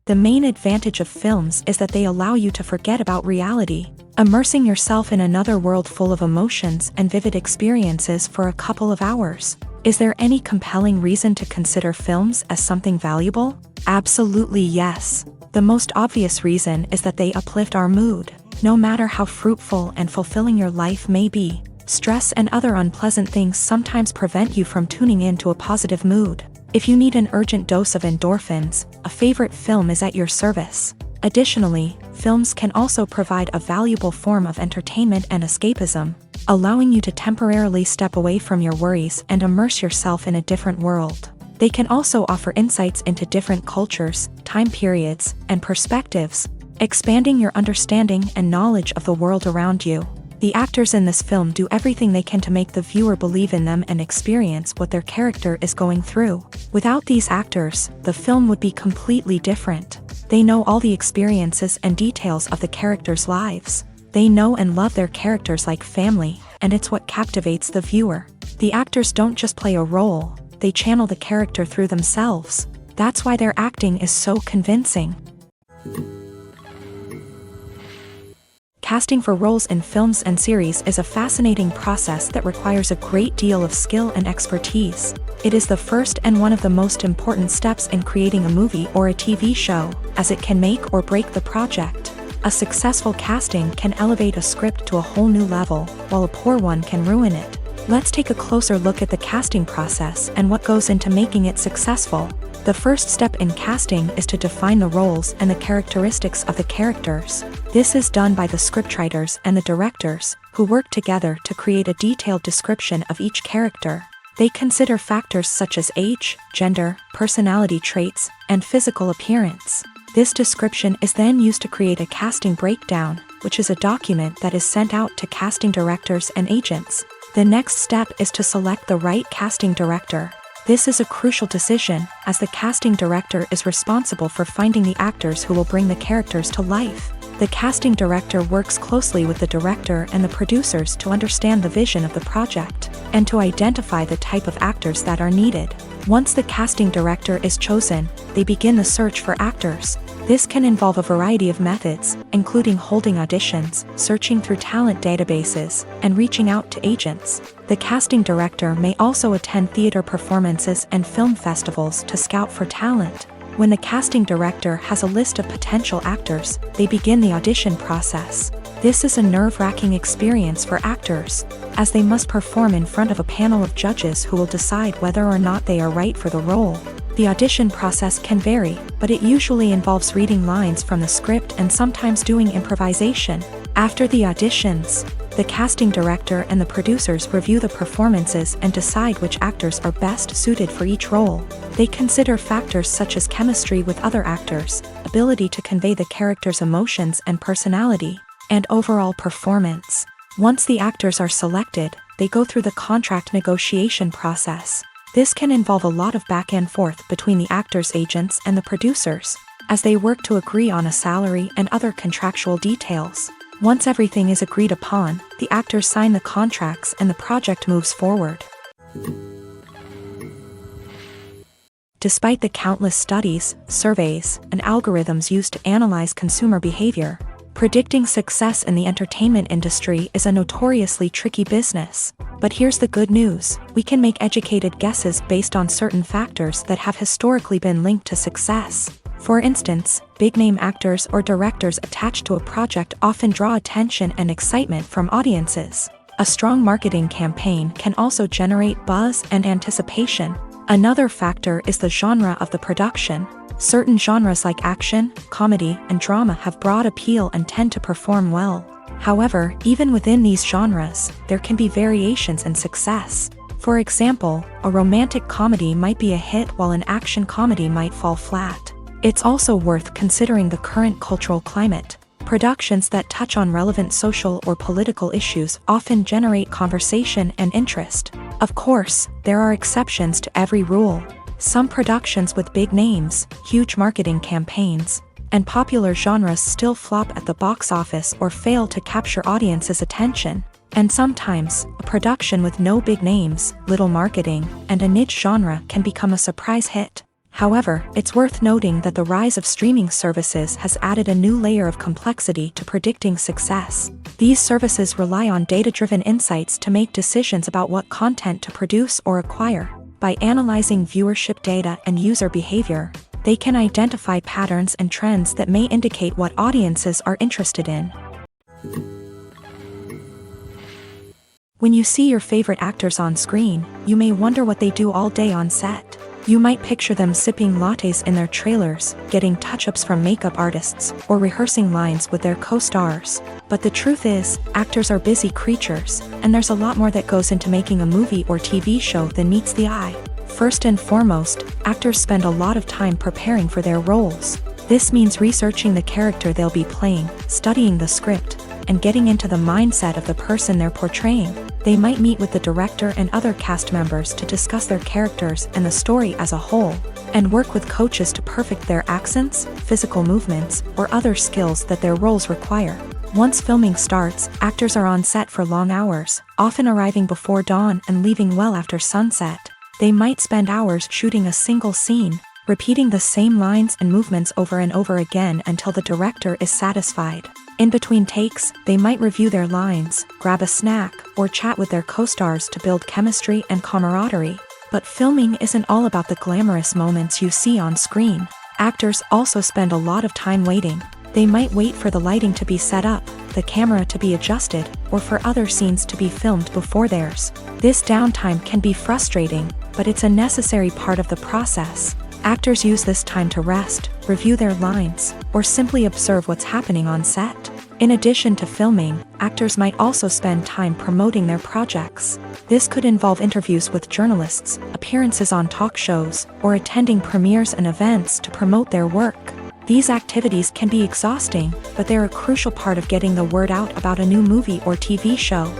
The main advantage of films is that they allow you to forget about reality, immersing yourself in another world full of emotions and vivid experiences for a couple of hours. Is there any compelling reason to consider films as something valuable? Absolutely yes. The most obvious reason is that they uplift our mood. No matter how fruitful and fulfilling your life may be, stress and other unpleasant things sometimes prevent you from tuning into a positive mood. If you need an urgent dose of endorphins, a favorite film is at your service. Additionally, films can also provide a valuable form of entertainment and escapism, allowing you to temporarily step away from your worries and immerse yourself in a different world. They can also offer insights into different cultures, time periods, and perspectives, expanding your understanding and knowledge of the world around you. The actors in this film do everything they can to make the viewer believe in them and experience what their character is going through. Without these actors, the film would be completely different. They know all the experiences and details of the characters' lives. They know and love their characters like family, and it's what captivates the viewer. The actors don't just play a role, they channel the character through themselves. That's why their acting is so convincing. Casting for roles in films and series is a fascinating process that requires a great deal of skill and expertise. It is the first and one of the most important steps in creating a movie or a TV show, as it can make or break the project. A successful casting can elevate a script to a whole new level, while a poor one can ruin it. Let's take a closer look at the casting process and what goes into making it successful. The first step in casting is to define the roles and the characteristics of the characters. This is done by the scriptwriters and the directors, who work together to create a detailed description of each character. They consider factors such as age, gender, personality traits, and physical appearance. This description is then used to create a casting breakdown, which is a document that is sent out to casting directors and agents. The next step is to select the right casting director. This is a crucial decision, as the casting director is responsible for finding the actors who will bring the characters to life. The casting director works closely with the director and the producers to understand the vision of the project, and to identify the type of actors that are needed. Once the casting director is chosen, they begin the search for actors. This can involve a variety of methods, including holding auditions, searching through talent databases, and reaching out to agents. The casting director may also attend theater performances and film festivals to scout for talent. When the casting director has a list of potential actors, they begin the audition process. This is a nerve-wracking experience for actors, as they must perform in front of a panel of judges who will decide whether or not they are right for the role. The audition process can vary, but it usually involves reading lines from the script and sometimes doing improvisation. After the auditions, the casting director and the producers review the performances and decide which actors are best suited for each role. They consider factors such as chemistry with other actors, ability to convey the character's emotions and personality, and overall performance. Once the actors are selected, they go through the contract negotiation process. This can involve a lot of back and forth between the actors' agents and the producers, as they work to agree on a salary and other contractual details. Once everything is agreed upon, the actors sign the contracts and the project moves forward. Despite the countless studies, surveys, and algorithms used to analyze consumer behavior, predicting success in the entertainment industry is a notoriously tricky business. But here's the good news: we can make educated guesses based on certain factors that have historically been linked to success. For instance, big-name actors or directors attached to a project often draw attention and excitement from audiences. A strong marketing campaign can also generate buzz and anticipation. Another factor is the genre of the production. Certain genres like action, comedy, and drama have broad appeal and tend to perform well. However, even within these genres, there can be variations in success. For example, a romantic comedy might be a hit while an action comedy might fall flat. It's also worth considering the current cultural climate. Productions that touch on relevant social or political issues often generate conversation and interest. Of course, there are exceptions to every rule. Some productions with big names, huge marketing campaigns, and popular genres still flop at the box office or fail to capture audiences' attention. And sometimes, a production with no big names, little marketing, and a niche genre can become a surprise hit. However, it's worth noting that the rise of streaming services has added a new layer of complexity to predicting success. These services rely on data-driven insights to make decisions about what content to produce or acquire. By analyzing viewership data and user behavior, they can identify patterns and trends that may indicate what audiences are interested in. When you see your favorite actors on screen, you may wonder what they do all day on set. You might picture them sipping lattes in their trailers, getting touch-ups from makeup artists, or rehearsing lines with their co-stars. But the truth is, actors are busy creatures, and there's a lot more that goes into making a movie or TV show than meets the eye. First and foremost, actors spend a lot of time preparing for their roles. This means researching the character they'll be playing, studying the script, and getting into the mindset of the person they're portraying. They might meet with the director and other cast members to discuss their characters and the story as a whole, and work with coaches to perfect their accents, physical movements, or other skills that their roles require. Once filming starts, actors are on set for long hours, often arriving before dawn and leaving well after sunset. They might spend hours shooting a single scene, repeating the same lines and movements over and over again until the director is satisfied. In between takes, they might review their lines, grab a snack, or chat with their co-stars to build chemistry and camaraderie. But filming isn't all about the glamorous moments you see on screen. Actors also spend a lot of time waiting. They might wait for the lighting to be set up, the camera to be adjusted, or for other scenes to be filmed before theirs. This downtime can be frustrating, but it's a necessary part of the process. Actors use this time to rest, review their lines, or simply observe what's happening on set. In addition to filming, actors might also spend time promoting their projects. This could involve interviews with journalists, appearances on talk shows, or attending premieres and events to promote their work. These activities can be exhausting, but they're a crucial part of getting the word out about a new movie or TV show.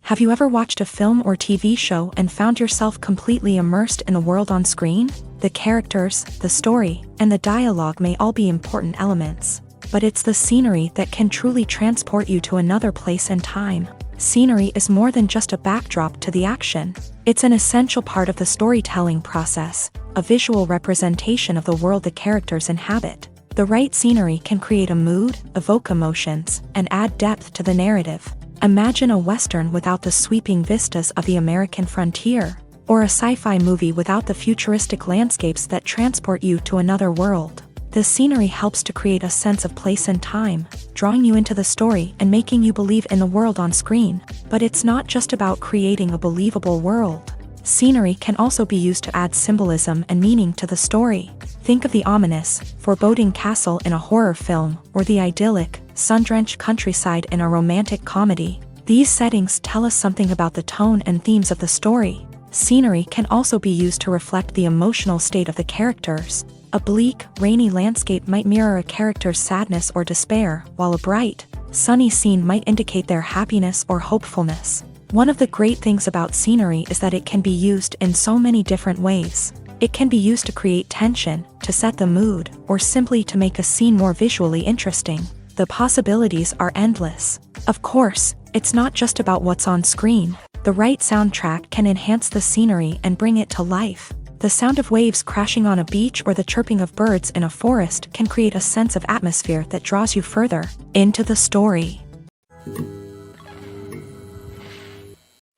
Have you ever watched a film or TV show and found yourself completely immersed in the world on screen? The characters, the story, and the dialogue may all be important elements, but it's the scenery that can truly transport you to another place and time. Scenery is more than just a backdrop to the action. It's an essential part of the storytelling process, a visual representation of the world the characters inhabit. The right scenery can create a mood, evoke emotions, and add depth to the narrative. Imagine a Western without the sweeping vistas of the American frontier, or a sci-fi movie without the futuristic landscapes that transport you to another world. The scenery helps to create a sense of place and time, drawing you into the story and making you believe in the world on screen. But it's not just about creating a believable world. Scenery can also be used to add symbolism and meaning to the story. Think of the ominous, foreboding castle in a horror film, or the idyllic, sun-drenched countryside in a romantic comedy. These settings tell us something about the tone and themes of the story. Scenery can also be used to reflect the emotional state of the characters. A bleak, rainy landscape might mirror a character's sadness or despair, while a bright, sunny scene might indicate their happiness or hopefulness. One of the great things about scenery is that it can be used in so many different ways. It can be used to create tension, to set the mood, or simply to make a scene more visually interesting. The possibilities are endless. Of course, it's not just about what's on screen. The right soundtrack can enhance the scenery and bring it to life. The sound of waves crashing on a beach or the chirping of birds in a forest can create a sense of atmosphere that draws you further into the story.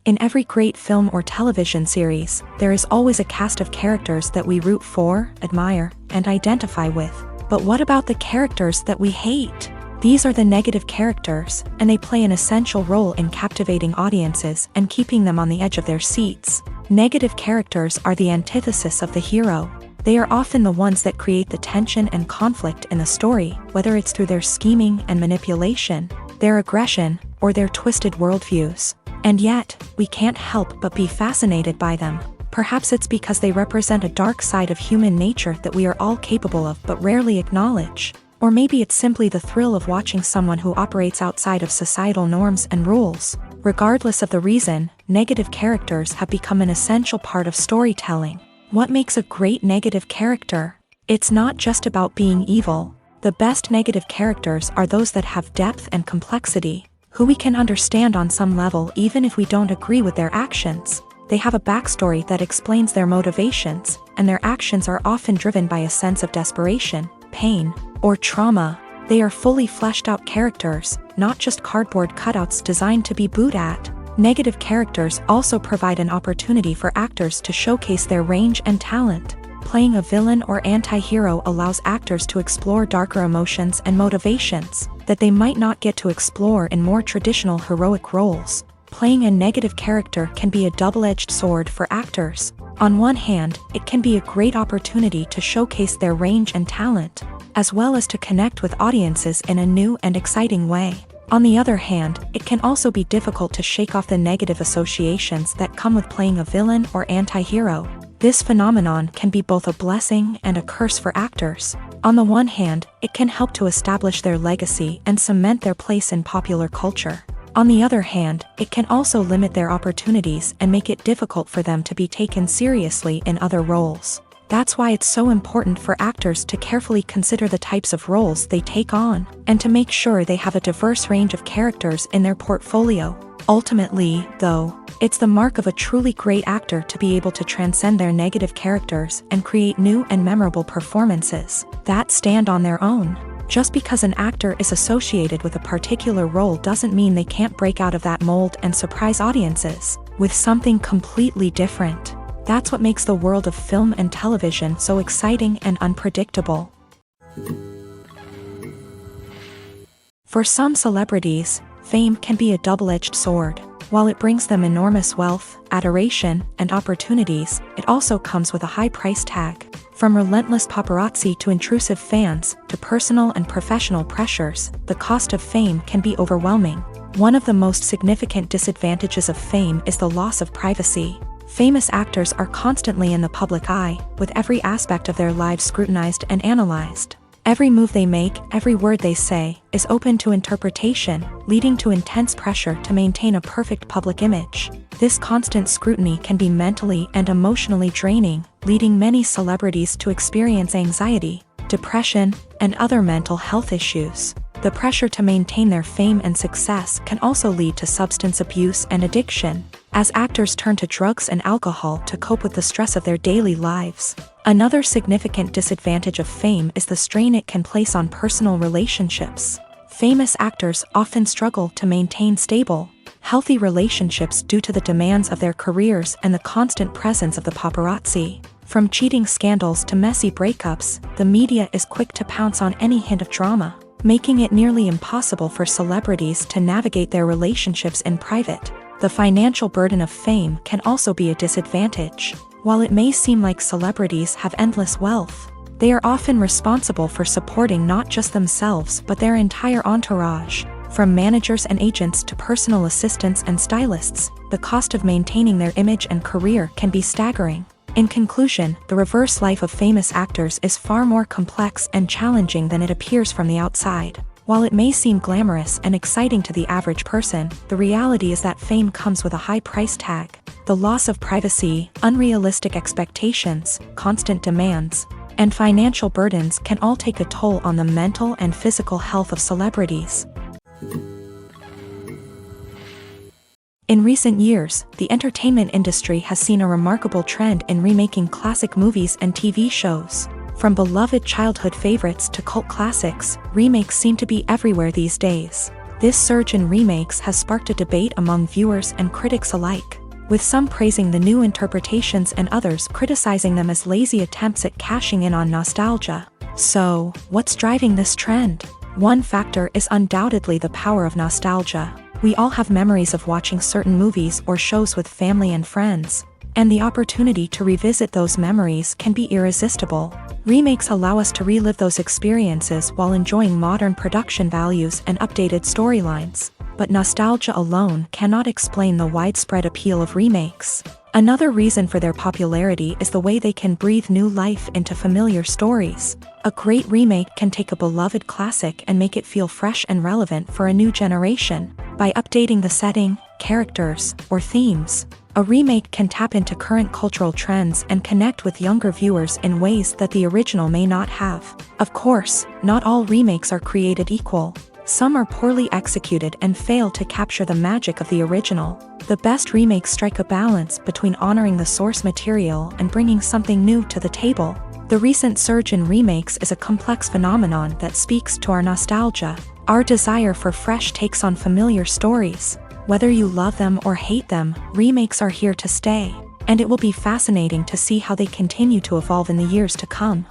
In every great film or television series, there is always a cast of characters that we root for, admire, and identify with. But what about the characters that we hate? These are the negative characters, and they play an essential role in captivating audiences and keeping them on the edge of their seats. Negative characters are the antithesis of the hero. They are often the ones that create the tension and conflict in the story, whether it's through their scheming and manipulation, their aggression, or their twisted worldviews. And yet, we can't help but be fascinated by them. Perhaps it's because they represent a dark side of human nature that we are all capable of but rarely acknowledge. Or maybe it's simply the thrill of watching someone who operates outside of societal norms and rules. Regardless of the reason, negative characters have become an essential part of storytelling. What makes a great negative character? It's not just about being evil. The best negative characters are those that have depth and complexity, who we can understand on some level even if we don't agree with their actions. They have a backstory that explains their motivations, and their actions are often driven by a sense of desperation, pain, or trauma. They are fully fleshed out characters, not just cardboard cutouts designed to be booed at. Negative characters also provide an opportunity for actors to showcase their range and talent. Playing a villain or anti-hero allows actors to explore darker emotions and motivations that they might not get to explore in more traditional heroic roles. Playing a negative character can be a double-edged sword for actors. On one hand, it can be a great opportunity to showcase their range and talent, as well as to connect with audiences in a new and exciting way. On the other hand, it can also be difficult to shake off the negative associations that come with playing a villain or anti-hero. This phenomenon can be both a blessing and a curse for actors. On the one hand, it can help to establish their legacy and cement their place in popular culture. On the other hand, it can also limit their opportunities and make it difficult for them to be taken seriously in other roles. That's why it's so important for actors to carefully consider the types of roles they take on, and to make sure they have a diverse range of characters in their portfolio. Ultimately, though, it's the mark of a truly great actor to be able to transcend their negative characters and create new and memorable performances that stand on their own. Just because an actor is associated with a particular role doesn't mean they can't break out of that mold and surprise audiences with something completely different. That's what makes the world of film and television so exciting and unpredictable. For some celebrities, fame can be a double-edged sword. While it brings them enormous wealth, adoration, and opportunities, it also comes with a high price tag. From relentless paparazzi to intrusive fans, to personal and professional pressures, the cost of fame can be overwhelming. One of the most significant disadvantages of fame is the loss of privacy. Famous actors are constantly in the public eye, with every aspect of their lives scrutinized and analyzed. Every move they make, every word they say, is open to interpretation, leading to intense pressure to maintain a perfect public image. This constant scrutiny can be mentally and emotionally draining, leading many celebrities to experience anxiety, depression, and other mental health issues. The pressure to maintain their fame and success can also lead to substance abuse and addiction, as actors turn to drugs and alcohol to cope with the stress of their daily lives. Another significant disadvantage of fame is the strain it can place on personal relationships. Famous actors often struggle to maintain stable, healthy relationships due to the demands of their careers and the constant presence of the paparazzi. From cheating scandals to messy breakups, the media is quick to pounce on any hint of drama, making it nearly impossible for celebrities to navigate their relationships in private. The financial burden of fame can also be a disadvantage. While it may seem like celebrities have endless wealth, they are often responsible for supporting not just themselves but their entire entourage. From managers and agents to personal assistants and stylists, the cost of maintaining their image and career can be staggering. In conclusion, the reverse life of famous actors is far more complex and challenging than it appears from the outside. While it may seem glamorous and exciting to the average person, the reality is that fame comes with a high price tag. The loss of privacy, unrealistic expectations, constant demands, and financial burdens can all take a toll on the mental and physical health of celebrities. In recent years, the entertainment industry has seen a remarkable trend in remaking classic movies and TV shows. From beloved childhood favorites to cult classics, remakes seem to be everywhere these days. This surge in remakes has sparked a debate among viewers and critics alike, with some praising the new interpretations and others criticizing them as lazy attempts at cashing in on nostalgia. So, what's driving this trend? One factor is undoubtedly the power of nostalgia. We all have memories of watching certain movies or shows with family and friends, and the opportunity to revisit those memories can be irresistible. Remakes allow us to relive those experiences while enjoying modern production values and updated storylines. But nostalgia alone cannot explain the widespread appeal of remakes. Another reason for their popularity is the way they can breathe new life into familiar stories. A great remake can take a beloved classic and make it feel fresh and relevant for a new generation. By updating the setting, characters, or themes, a remake can tap into current cultural trends and connect with younger viewers in ways that the original may not have. Of course, not all remakes are created equal. Some are poorly executed and fail to capture the magic of the original. The best remakes strike a balance between honoring the source material and bringing something new to the table. The recent surge in remakes is a complex phenomenon that speaks to our nostalgia, our desire for fresh takes on familiar stories. Whether you love them or hate them, remakes are here to stay, and it will be fascinating to see how they continue to evolve in the years to come.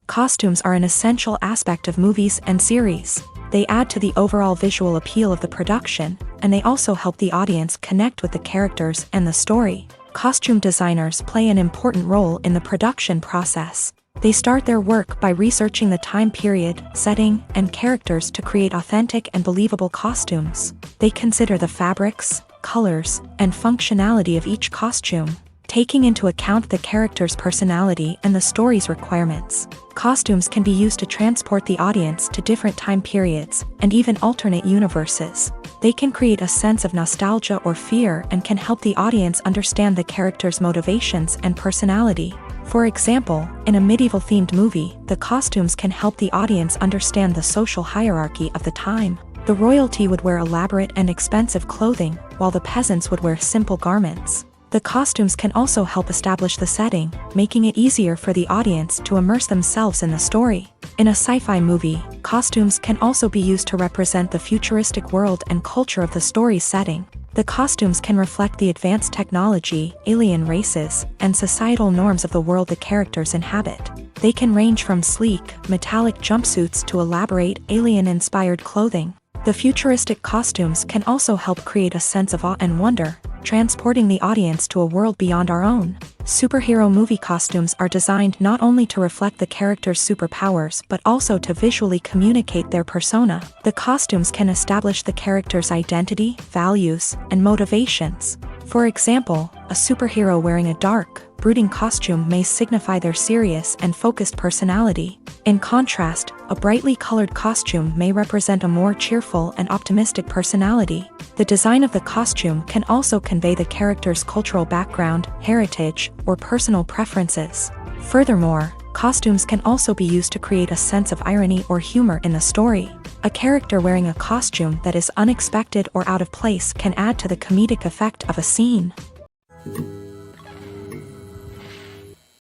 Costumes are an essential aspect of movies and series. They add to the overall visual appeal of the production, and they also help the audience connect with the characters and the story. Costume designers play an important role in the production process. They start their work by researching the time period, setting, and characters to create authentic and believable costumes. They consider the fabrics, colors, and functionality of each costume, taking into account the character's personality and the story's requirements. Costumes can be used to transport the audience to different time periods and even alternate universes. They can create a sense of nostalgia or fear and can help the audience understand the character's motivations and personality. For example, in a medieval-themed movie, the costumes can help the audience understand the social hierarchy of the time. The royalty would wear elaborate and expensive clothing, while the peasants would wear simple garments. The costumes can also help establish the setting, making it easier for the audience to immerse themselves in the story. In a sci-fi movie, costumes can also be used to represent the futuristic world and culture of the story's setting. The costumes can reflect the advanced technology, alien races, and societal norms of the world the characters inhabit. They can range from sleek, metallic jumpsuits to elaborate, alien-inspired clothing. The futuristic costumes can also help create a sense of awe and wonder, transporting the audience to a world beyond our own. Superhero movie costumes are designed not only to reflect the character's superpowers but also to visually communicate their persona. The costumes can establish the character's identity, values, and motivations. For example, a superhero wearing a dark, brooding costume may signify their serious and focused personality. In contrast, a brightly colored costume may represent a more cheerful and optimistic personality. The design of the costume can also convey the character's cultural background, heritage, or personal preferences. Furthermore, costumes can also be used to create a sense of irony or humor in the story. A character wearing a costume that is unexpected or out of place can add to the comedic effect of a scene.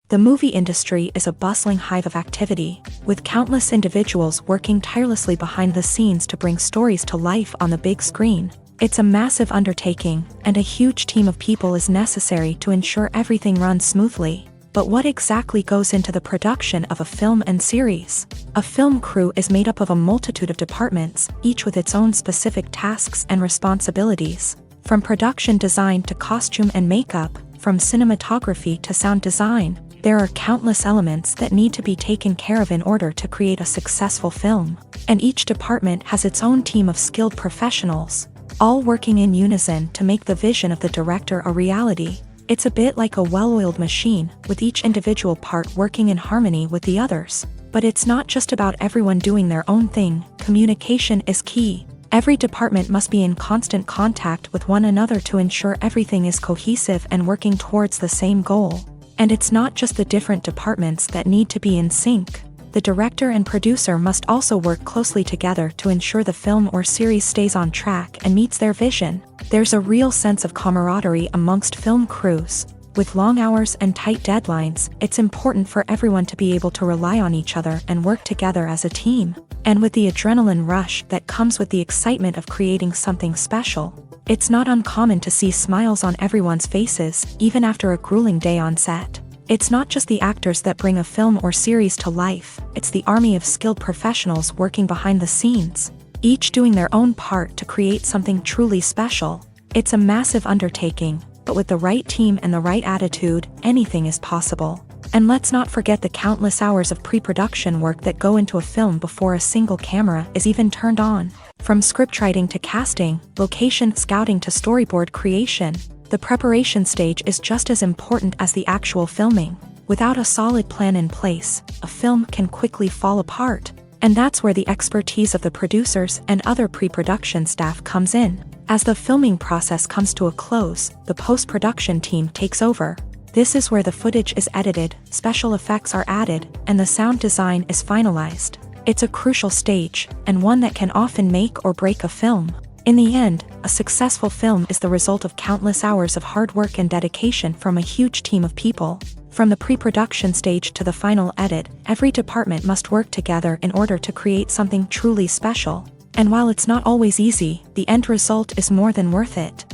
The movie industry is a bustling hive of activity, with countless individuals working tirelessly behind the scenes to bring stories to life on the big screen. It's a massive undertaking, and a huge team of people is necessary to ensure everything runs smoothly. But what exactly goes into the production of a film and series? A film crew is made up of a multitude of departments, each with its own specific tasks and responsibilities. From production design to costume and makeup, from cinematography to sound design, there are countless elements that need to be taken care of in order to create a successful film. And each department has its own team of skilled professionals, all working in unison to make the vision of the director a reality. It's a bit like a well-oiled machine, with each individual part working in harmony with the others. But it's not just about everyone doing their own thing. Communication is key. Every department must be in constant contact with one another to ensure everything is cohesive and working towards the same goal. And it's not just the different departments that need to be in sync. The director and producer must also work closely together to ensure the film or series stays on track and meets their vision. There's a real sense of camaraderie amongst film crews. With long hours and tight deadlines, it's important for everyone to be able to rely on each other and work together as a team. And with the adrenaline rush that comes with the excitement of creating something special, it's not uncommon to see smiles on everyone's faces, even after a grueling day on set. It's not just the actors that bring a film or series to life, it's the army of skilled professionals working behind the scenes, each doing their own part to create something truly special. It's a massive undertaking, but with the right team and the right attitude, anything is possible. And let's not forget the countless hours of pre-production work that go into a film before a single camera is even turned on. From scriptwriting to casting, location scouting to storyboard creation, the preparation stage is just as important as the actual filming. Without a solid plan in place, a film can quickly fall apart. And that's where the expertise of the producers and other pre-production staff comes in. As the filming process comes to a close, the post-production team takes over. This is where the footage is edited, special effects are added, and the sound design is finalized. It's a crucial stage, and one that can often make or break a film. In the end, a successful film is the result of countless hours of hard work and dedication from a huge team of people. From the pre-production stage to the final edit, every department must work together in order to create something truly special. And while it's not always easy, the end result is more than worth it.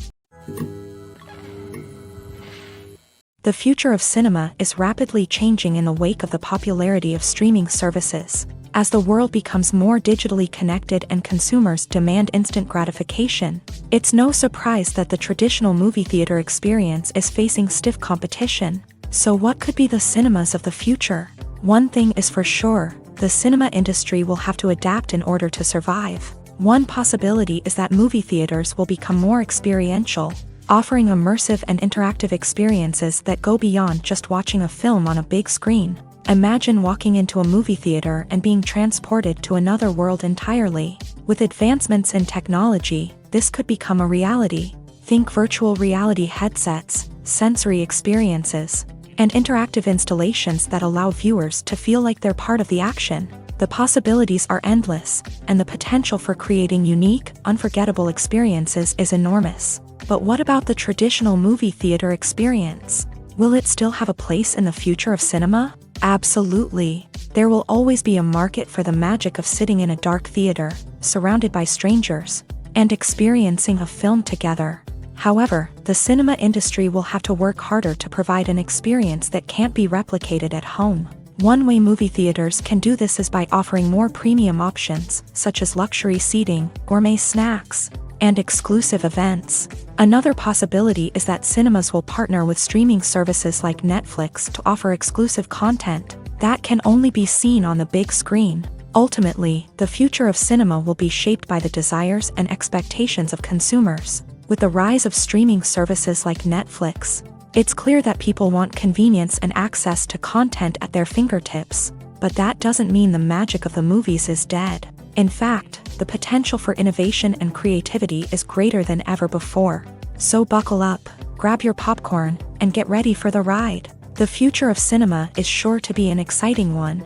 The future of cinema is rapidly changing in the wake of the popularity of streaming services. As the world becomes more digitally connected and consumers demand instant gratification, it's no surprise that the traditional movie theater experience is facing stiff competition. So what could be the cinemas of the future? One thing is for sure, the cinema industry will have to adapt in order to survive. One possibility is that movie theaters will become more experiential, offering immersive and interactive experiences that go beyond just watching a film on a big screen. Imagine walking into a movie theater and being transported to another world entirely. With advancements in technology, this could become a reality. Think virtual reality headsets, sensory experiences, and interactive installations that allow viewers to feel like they're part of the action. The possibilities are endless, and the potential for creating unique, unforgettable experiences is enormous. But what about the traditional movie theater experience? Will it still have a place in the future of cinema? Absolutely. There will always be a market for the magic of sitting in a dark theater, surrounded by strangers, and experiencing a film together. However, the cinema industry will have to work harder to provide an experience that can't be replicated at home. One way movie theaters can do this is by offering more premium options, such as luxury seating, gourmet snacks, and exclusive events. Another possibility is that cinemas will partner with streaming services like Netflix to offer exclusive content that can only be seen on the big screen. Ultimately, the future of cinema will be shaped by the desires and expectations of consumers. With the rise of streaming services like Netflix, it's clear that people want convenience and access to content at their fingertips. But that doesn't mean the magic of the movies is dead. In fact, the potential for innovation and creativity is greater than ever before. So buckle up, grab your popcorn, and get ready for the ride. The future of cinema is sure to be an exciting one.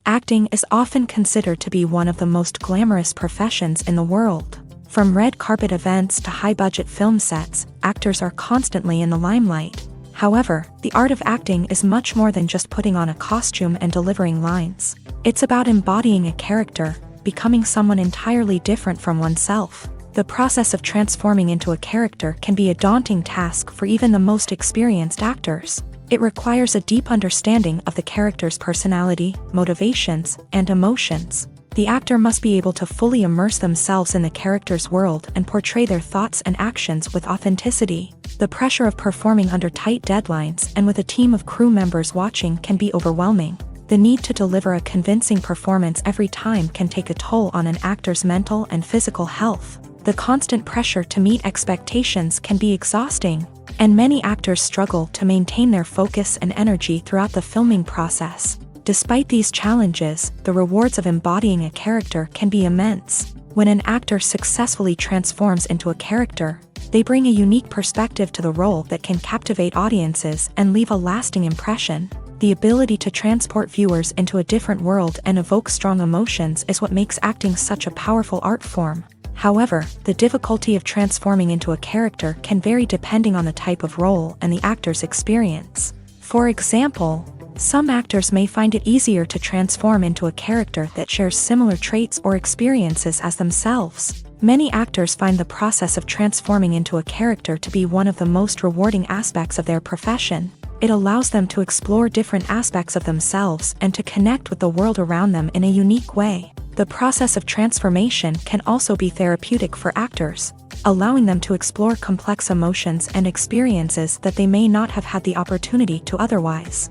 Acting is often considered to be one of the most glamorous professions in the world. From red carpet events to high-budget film sets, actors are constantly in the limelight. However, the art of acting is much more than just putting on a costume and delivering lines. It's about embodying a character, becoming someone entirely different from oneself. The process of transforming into a character can be a daunting task for even the most experienced actors. It requires a deep understanding of the character's personality, motivations, and emotions. The actor must be able to fully immerse themselves in the character's world and portray their thoughts and actions with authenticity. The pressure of performing under tight deadlines and with a team of crew members watching can be overwhelming. The need to deliver a convincing performance every time can take a toll on an actor's mental and physical health. The constant pressure to meet expectations can be exhausting, and many actors struggle to maintain their focus and energy throughout the filming process. Despite these challenges, the rewards of embodying a character can be immense. When an actor successfully transforms into a character, they bring a unique perspective to the role that can captivate audiences and leave a lasting impression. The ability to transport viewers into a different world and evoke strong emotions is what makes acting such a powerful art form. However, the difficulty of transforming into a character can vary depending on the type of role and the actor's experience. For example, some actors may find it easier to transform into a character that shares similar traits or experiences as themselves. Many actors find the process of transforming into a character to be one of the most rewarding aspects of their profession. It allows them to explore different aspects of themselves and to connect with the world around them in a unique way. The process of transformation can also be therapeutic for actors, allowing them to explore complex emotions and experiences that they may not have had the opportunity to otherwise.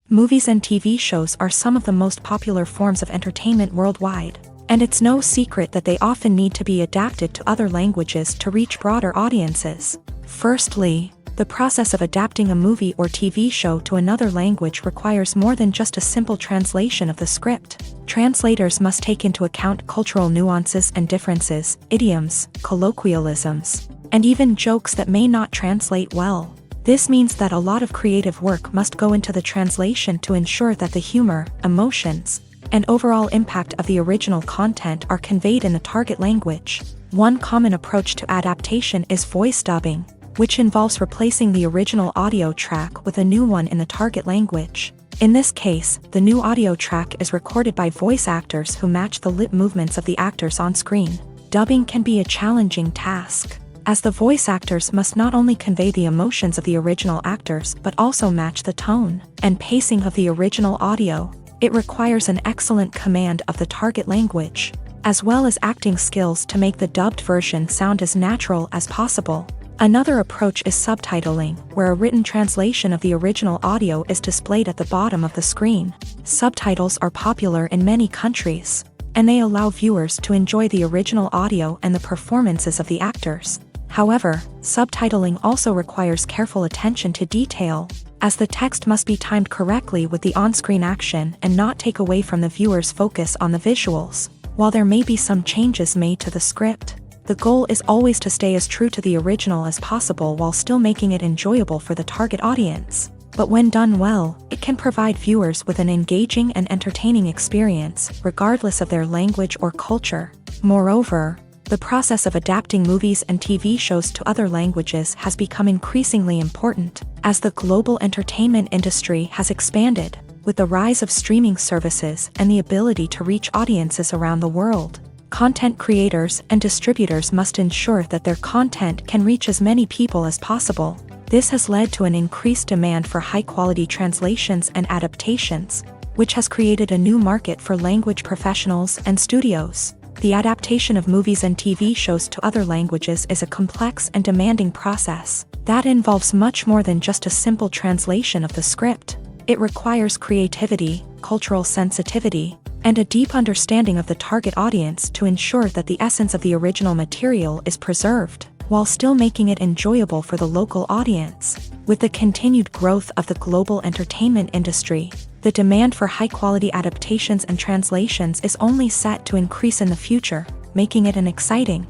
Movies and TV shows are some of the most popular forms of entertainment worldwide, and it's no secret that they often need to be adapted to other languages to reach broader audiences. Firstly, the The process of adapting a movie or TV show to another language requires more than just a simple translation of the script. Translators must take into account cultural nuances and differences, idioms, colloquialisms, and even jokes that may not translate well. This means that a lot of creative work must go into the translation to ensure that the humor, emotions, and overall impact of the original content are conveyed in the target language. One common approach to adaptation is voice dubbing, which involves replacing the original audio track with a new one in the target language. In this case, the new audio track is recorded by voice actors who match the lip movements of the actors on screen. Dubbing can be a challenging task, as the voice actors must not only convey the emotions of the original actors but also match the tone and pacing of the original audio. It requires an excellent command of the target language, as well as acting skills to make the dubbed version sound as natural as possible. Another approach is subtitling, where a written translation of the original audio is displayed at the bottom of the screen. Subtitles are popular in many countries, and they allow viewers to enjoy the original audio and the performances of the actors. However, subtitling also requires careful attention to detail, as the text must be timed correctly with the on-screen action and not take away from the viewer's focus on the visuals. While there may be some changes made to the script, the goal is always to stay as true to the original as possible while still making it enjoyable for the target audience. But when done well, it can provide viewers with an engaging and entertaining experience, regardless of their language or culture. Moreover, the process of adapting movies and TV shows to other languages has become increasingly important, as the global entertainment industry has expanded, with the rise of streaming services and the ability to reach audiences around the world. Content creators and distributors must ensure that their content can reach as many people as possible. This has led to an increased demand for high-quality translations and adaptations, which has created a new market for language professionals and studios. The adaptation of movies and TV shows to other languages is a complex and demanding process that involves much more than just a simple translation of the script. It requires creativity, cultural sensitivity, and a deep understanding of the target audience to ensure that the essence of the original material is preserved, while still making it enjoyable for the local audience. With the continued growth of the global entertainment industry, the demand for high-quality adaptations and translations is only set to increase in the future, making it an exciting.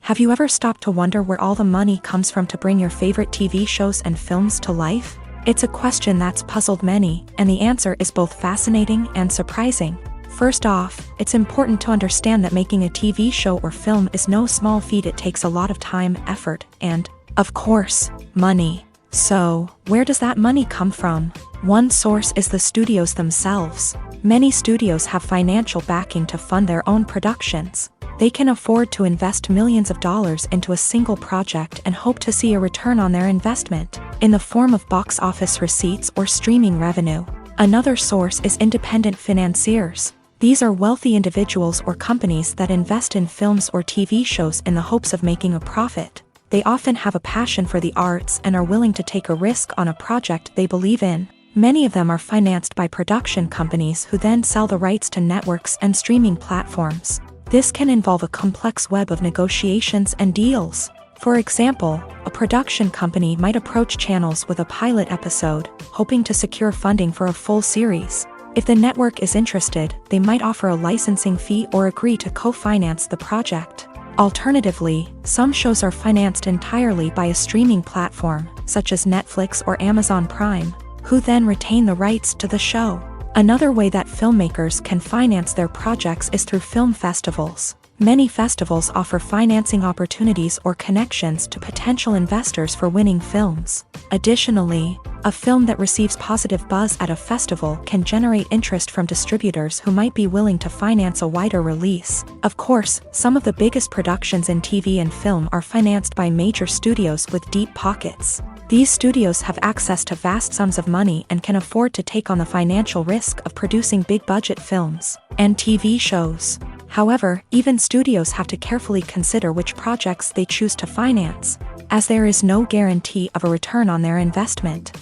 Have you ever stopped to wonder where all the money comes from to bring your favorite TV shows and films to life? It's a question that's puzzled many, and the answer is both fascinating and surprising. First off, it's important to understand that making a TV show or film is no small feat. It takes a lot of time, effort, and, of course, money. So, where does that money come from? One source is the studios themselves. Many studios have financial backing to fund their own productions. They can afford to invest millions of dollars into a single project and hope to see a return on their investment, in the form of box office receipts or streaming revenue. Another source is independent financiers. These are wealthy individuals or companies that invest in films or TV shows in the hopes of making a profit. They often have a passion for the arts and are willing to take a risk on a project they believe in. Many of them are financed by production companies who then sell the rights to networks and streaming platforms. This can involve a complex web of negotiations and deals. For example, a production company might approach channels with a pilot episode, hoping to secure funding for a full series. If the network is interested, they might offer a licensing fee or agree to co-finance the project. Alternatively, some shows are financed entirely by a streaming platform, such as Netflix or Amazon Prime, who then retain the rights to the show. Another way that filmmakers can finance their projects is through film festivals. Many festivals offer financing opportunities or connections to potential investors for winning films. Additionally, a film that receives positive buzz at a festival can generate interest from distributors who might be willing to finance a wider release. Of course, some of the biggest productions in TV and film are financed by major studios with deep pockets. These studios have access to vast sums of money and can afford to take on the financial risk of producing big-budget films and TV shows. However, even studios have to carefully consider which projects they choose to finance, as there is no guarantee of a return on their investment.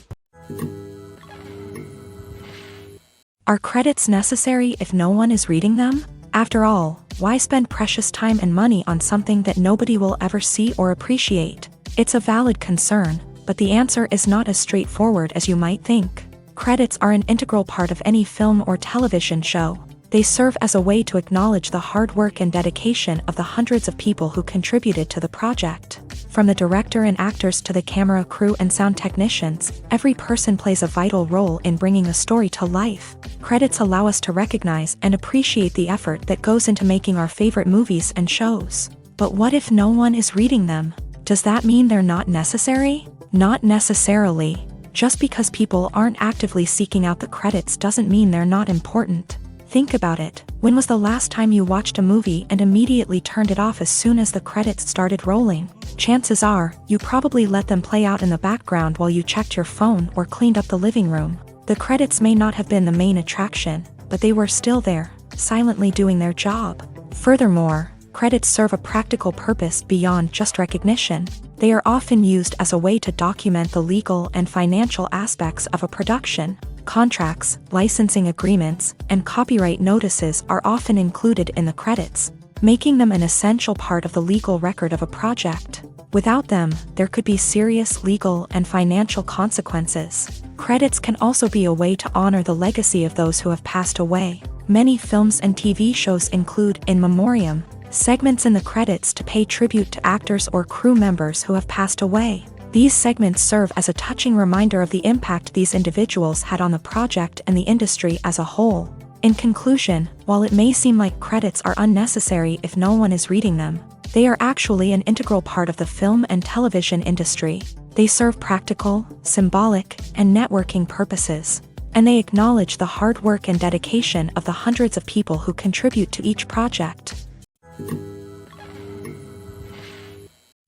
Are credits necessary if no one is reading them? After all, Why spend precious time and money on something that nobody will ever see or appreciate? It's a valid concern, but the answer is not as straightforward as you might think. Credits are an integral part of any film or television show. They serve as a way to acknowledge the hard work and dedication of the hundreds of people who contributed to the project. From the director and actors to the camera crew and sound technicians, every person plays a vital role in bringing a story to life. Credits allow us to recognize and appreciate the effort that goes into making our favorite movies and shows. But what if no one is reading them? Does that mean they're not necessary? Not necessarily. Just because people aren't actively seeking out the credits doesn't mean they're not important. Think about it. When was the last time you watched a movie and immediately turned it off as soon as the credits started rolling? Chances are, you probably let them play out in the background while you checked your phone or cleaned up the living room. The credits may not have been the main attraction, but they were still there, silently doing their job. Furthermore, credits serve a practical purpose beyond just recognition. They are often used as a way to document the legal and financial aspects of a production. Contracts, licensing agreements, and copyright notices are often included in the credits, making them an essential part of the legal record of a project. Without them, there could be serious legal and financial consequences. Credits can also be a way to honor the legacy of those who have passed away. Many films and TV shows include in memoriam segments in the credits to pay tribute to actors or crew members who have passed away. These segments serve as a touching reminder of the impact these individuals had on the project and the industry as a whole. In conclusion, while it may seem like credits are unnecessary if no one is reading them, they are actually an integral part of the film and television industry. They serve practical, symbolic, and networking purposes, and they acknowledge the hard work and dedication of the hundreds of people who contribute to each project.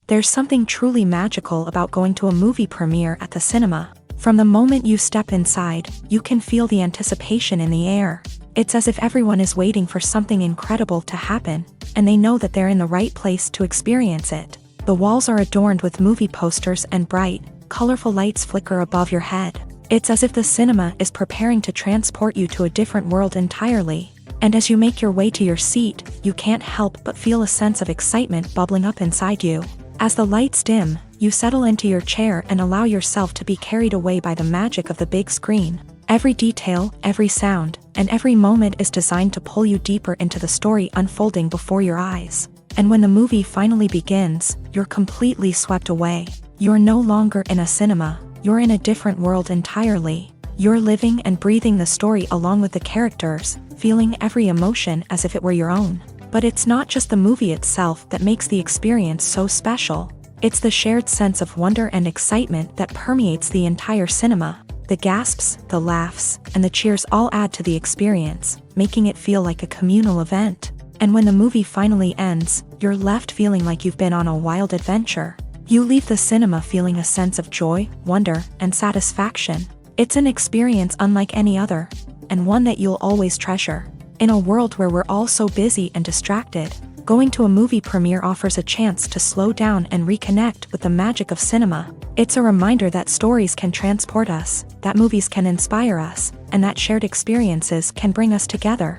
There's something truly magical about going to a movie premiere at the cinema. From the moment you step inside, you can feel the anticipation in the air. It's as if everyone is waiting for something incredible to happen, and they know that they're in the right place to experience it. The walls are adorned with movie posters and bright, colorful lights flicker above your head. It's as if the cinema is preparing to transport you to a different world entirely. And as you make your way to your seat, you can't help but feel a sense of excitement bubbling up inside you. As the lights dim, you settle into your chair and allow yourself to be carried away by the magic of the big screen. Every detail, every sound, and every moment is designed to pull you deeper into the story unfolding before your eyes. And when the movie finally begins, you're completely swept away. You're no longer in a cinema, you're in a different world entirely. You're living and breathing the story along with the characters, feeling every emotion as if it were your own. But it's not just the movie itself that makes the experience so special. It's the shared sense of wonder and excitement that permeates the entire cinema. The gasps, the laughs, and the cheers all add to the experience, making it feel like a communal event. And when the movie finally ends, you're left feeling like you've been on a wild adventure. You leave the cinema feeling a sense of joy, wonder, and satisfaction. It's an experience unlike any other, and one that you'll always treasure. In a world where we're all so busy and distracted, going to a movie premiere offers a chance to slow down and reconnect with the magic of cinema. It's a reminder that stories can transport us, that movies can inspire us, and that shared experiences can bring us together.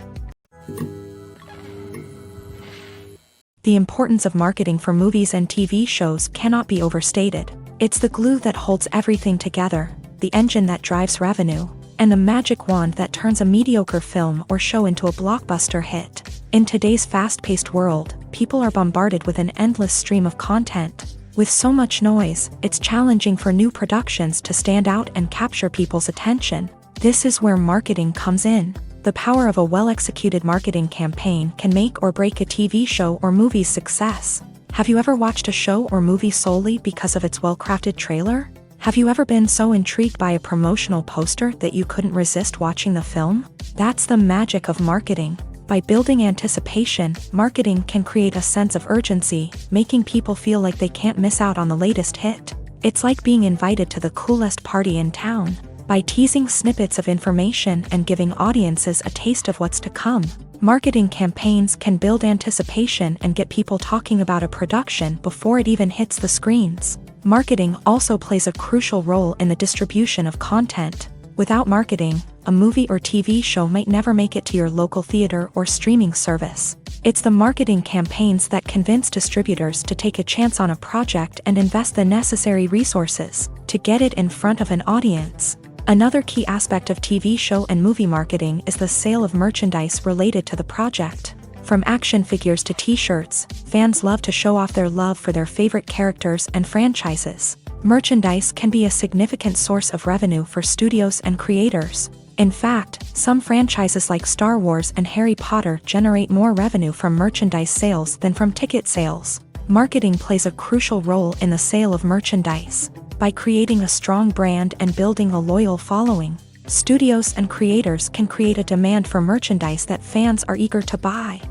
The importance of marketing for movies and TV shows cannot be overstated. It's the glue that holds everything together, the engine that drives revenue, and the magic wand that turns a mediocre film or show into a blockbuster hit. In today's fast-paced world, people are bombarded with an endless stream of content. With so much noise, it's challenging for new productions to stand out and capture people's attention. This is where marketing comes in. The power of a well-executed marketing campaign can make or break a TV show or movie's success. Have you ever watched a show or movie solely because of its well-crafted trailer? Have you ever been so intrigued by a promotional poster that you couldn't resist watching the film? That's the magic of marketing. By building anticipation, marketing can create a sense of urgency, making people feel like they can't miss out on the latest hit. It's like being invited to the coolest party in town. By teasing snippets of information and giving audiences a taste of what's to come, marketing campaigns can build anticipation and get people talking about a production before it even hits the screens. Marketing also plays a crucial role in the distribution of content. Without marketing, a movie or TV show might never make it to your local theater or streaming service. It's the marketing campaigns that convince distributors to take a chance on a project and invest the necessary resources to get it in front of an audience. Another key aspect of TV show and movie marketing is the sale of merchandise related to the project. From action figures to t-shirts, fans love to show off their love for their favorite characters and franchises. Merchandise can be a significant source of revenue for studios and creators. In fact, some franchises like Star Wars and Harry Potter generate more revenue from merchandise sales than from ticket sales. Marketing plays a crucial role in the sale of merchandise. By creating a strong brand and building a loyal following, studios and creators can create a demand for merchandise that fans are eager to buy.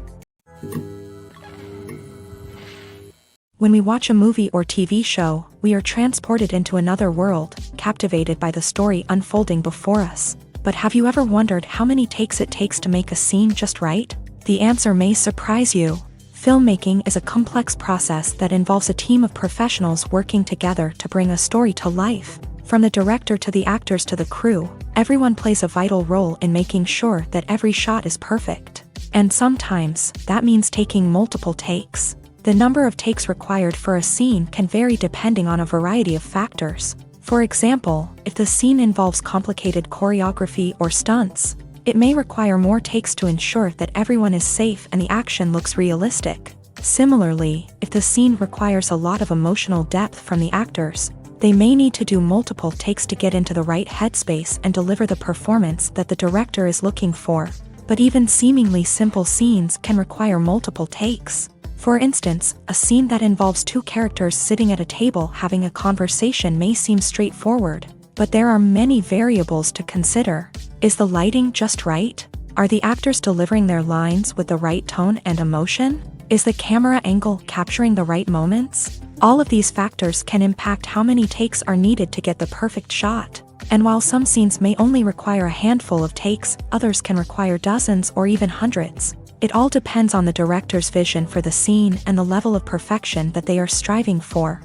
When we watch a movie or TV show, we are transported into another world, captivated by the story unfolding before us. But have you ever wondered how many takes it takes to make a scene just right? The answer may surprise you. Filmmaking is a complex process that involves a team of professionals working together to bring a story to life. From the director to the actors to the crew, everyone plays a vital role in making sure that every shot is perfect. And sometimes, that means taking multiple takes. The number of takes required for a scene can vary depending on a variety of factors. For example, if the scene involves complicated choreography or stunts, it may require more takes to ensure that everyone is safe and the action looks realistic. Similarly, if the scene requires a lot of emotional depth from the actors, they may need to do multiple takes to get into the right headspace and deliver the performance that the director is looking for. But even seemingly simple scenes can require multiple takes. For instance, a scene that involves two characters sitting at a table having a conversation may seem straightforward, but there are many variables to consider. Is the lighting just right? Are the actors delivering their lines with the right tone and emotion? Is the camera angle capturing the right moments? All of these factors can impact how many takes are needed to get the perfect shot. And while some scenes may only require a handful of takes, others can require dozens or even hundreds. It all depends on the director's vision for the scene and the level of perfection that they are striving for.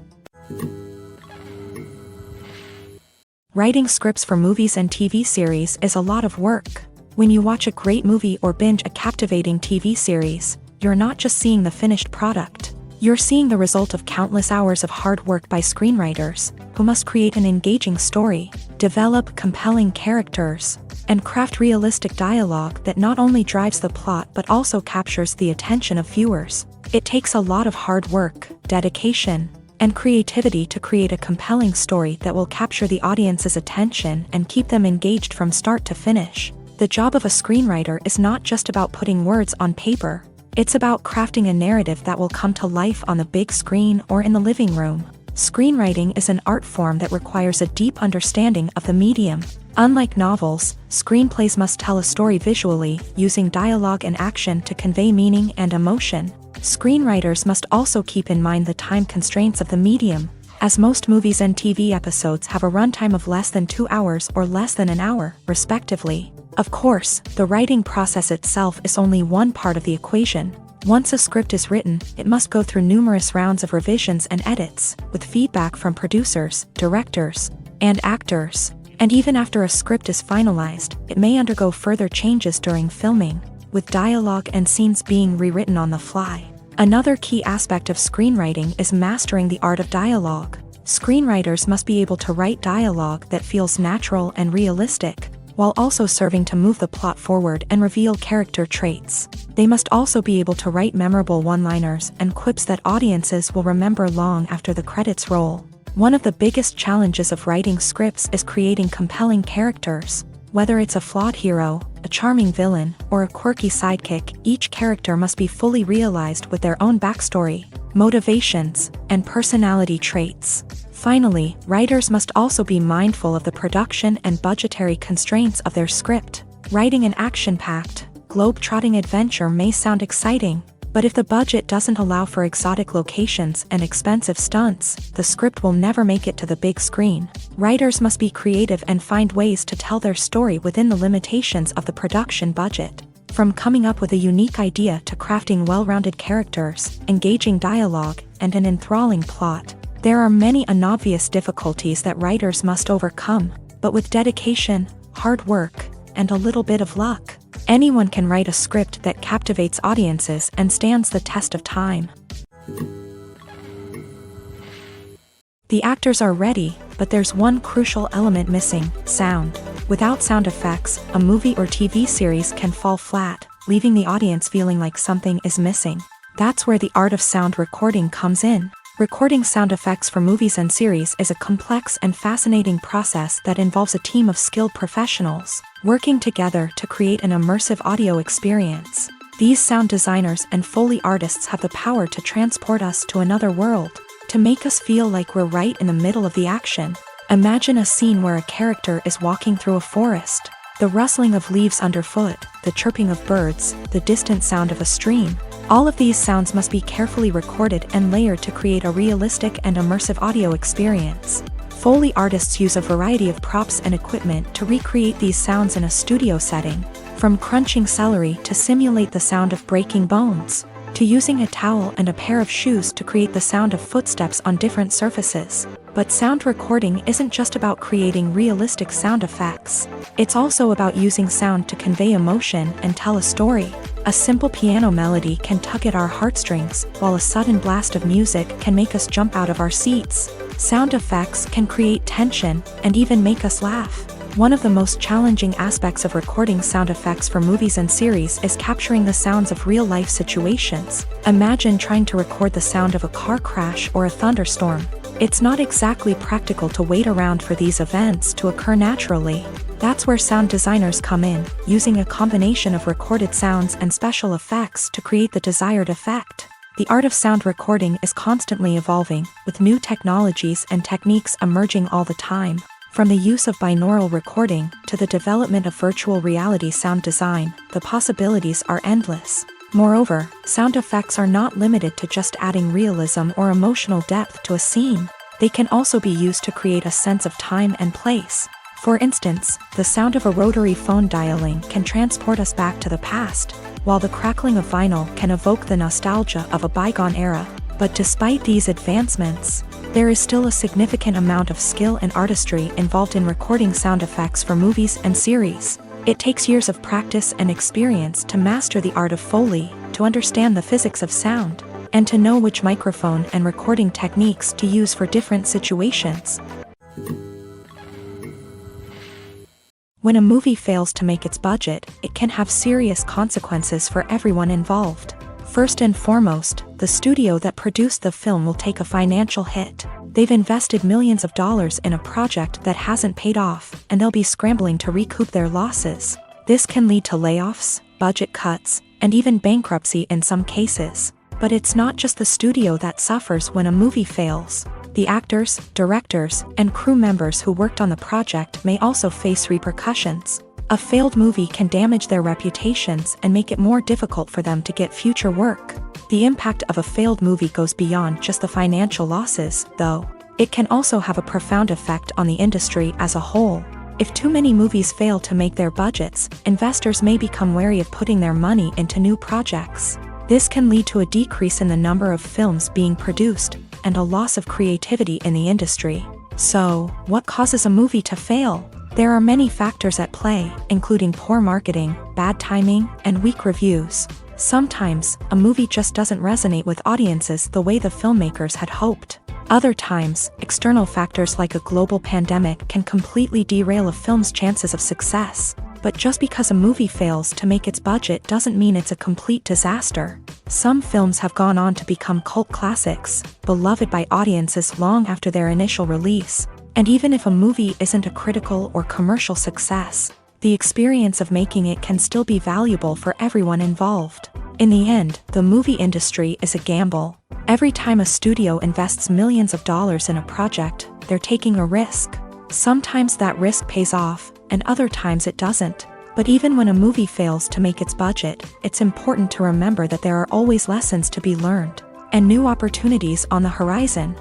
Writing scripts for movies and TV series is a lot of work. When you watch a great movie or binge a captivating TV series, you're not just seeing the finished product. You're seeing the result of countless hours of hard work by screenwriters, who must create an engaging story, develop compelling characters, and craft realistic dialogue that not only drives the plot but also captures the attention of viewers. It takes a lot of hard work, dedication, and creativity to create a compelling story that will capture the audience's attention and keep them engaged from start to finish. The job of a screenwriter is not just about putting words on paper. It's about crafting a narrative that will come to life on the big screen or in the living room. Screenwriting is an art form that requires a deep understanding of the medium. Unlike novels, screenplays must tell a story visually, using dialogue and action to convey meaning and emotion. Screenwriters must also keep in mind the time constraints of the medium, as most movies and TV episodes have a runtime of less than 2 hours or less than an hour, respectively. Of course, the writing process itself is only one part of the equation. Once a script is written, it must go through numerous rounds of revisions and edits, with feedback from producers, directors, and actors. And even after a script is finalized, it may undergo further changes during filming, with dialogue and scenes being rewritten on the fly. Another key aspect of screenwriting is mastering the art of dialogue. Screenwriters must be able to write dialogue that feels natural and realistic, while also serving to move the plot forward and reveal character traits. They must also be able to write memorable one-liners and quips that audiences will remember long after the credits roll. One of the biggest challenges of writing scripts is creating compelling characters. Whether it's a flawed hero, a charming villain, or a quirky sidekick, each character must be fully realized with their own backstory, motivations, and personality traits. Finally, writers must also be mindful of the production and budgetary constraints of their script. Writing an action-packed, globe-trotting adventure may sound exciting, but if the budget doesn't allow for exotic locations and expensive stunts, the script will never make it to the big screen. Writers must be creative and find ways to tell their story within the limitations of the production budget. From coming up with a unique idea to crafting well-rounded characters, engaging dialogue, and an enthralling plot, there are many unobvious difficulties that writers must overcome, but with dedication, hard work, and a little bit of luck. Anyone can write a script that captivates audiences and stands the test of time. The actors are ready, but there's one crucial element missing: sound. Without sound effects, a movie or TV series can fall flat, leaving the audience feeling like something is missing. That's where the art of sound recording comes in. Recording sound effects for movies and series is a complex and fascinating process that involves a team of skilled professionals working together to create an immersive audio experience. These sound designers and Foley artists have the power to transport us to another world, to make us feel like we're right in the middle of the action. Imagine a scene where a character is walking through a forest. The rustling of leaves underfoot, the chirping of birds, the distant sound of a stream. All of these sounds must be carefully recorded and layered to create a realistic and immersive audio experience. Foley artists use a variety of props and equipment to recreate these sounds in a studio setting, from crunching celery to simulate the sound of breaking bones, to using a towel and a pair of shoes to create the sound of footsteps on different surfaces. But sound recording isn't just about creating realistic sound effects. It's also about using sound to convey emotion and tell a story. A simple piano melody can tug at our heartstrings, while a sudden blast of music can make us jump out of our seats. Sound effects can create tension and even make us laugh. One of the most challenging aspects of recording sound effects for movies and series is capturing the sounds of real-life situations. Imagine trying to record the sound of a car crash or a thunderstorm. It's not exactly practical to wait around for these events to occur naturally. That's where sound designers come in, using a combination of recorded sounds and special effects to create the desired effect. The art of sound recording is constantly evolving, with new technologies and techniques emerging all the time. From the use of binaural recording to the development of virtual reality sound design, the possibilities are endless. Moreover, sound effects are not limited to just adding realism or emotional depth to a scene. They can also be used to create a sense of time and place. For instance, the sound of a rotary phone dialing can transport us back to the past, while the crackling of vinyl can evoke the nostalgia of a bygone era. But despite these advancements, there is still a significant amount of skill and artistry involved in recording sound effects for movies and series. It takes years of practice and experience to master the art of Foley, to understand the physics of sound, and to know which microphone and recording techniques to use for different situations. When a movie fails to make its budget, it can have serious consequences for everyone involved. First and foremost, the studio that produced the film will take a financial hit. They've invested millions of dollars in a project that hasn't paid off, and they'll be scrambling to recoup their losses. This can lead to layoffs, budget cuts, and even bankruptcy in some cases. But it's not just the studio that suffers when a movie fails. The actors, directors, and crew members who worked on the project may also face repercussions. A failed movie can damage their reputations and make it more difficult for them to get future work. The impact of a failed movie goes beyond just the financial losses, though. It can also have a profound effect on the industry as a whole. If too many movies fail to make their budgets, investors may become wary of putting their money into new projects. This can lead to a decrease in the number of films being produced, and a loss of creativity in the industry. So, what causes a movie to fail? There are many factors at play, including poor marketing, bad timing, and weak reviews. Sometimes, a movie just doesn't resonate with audiences the way the filmmakers had hoped. Other times, external factors like a global pandemic can completely derail a film's chances of success. But just because a movie fails to make its budget doesn't mean it's a complete disaster. Some films have gone on to become cult classics, beloved by audiences long after their initial release. And even if a movie isn't a critical or commercial success, the experience of making it can still be valuable for everyone involved. In the end, the movie industry is a gamble. Every time a studio invests millions of dollars in a project, they're taking a risk. Sometimes that risk pays off, and other times it doesn't. But even when a movie fails to make its budget, it's important to remember that there are always lessons to be learned, and new opportunities on the horizon.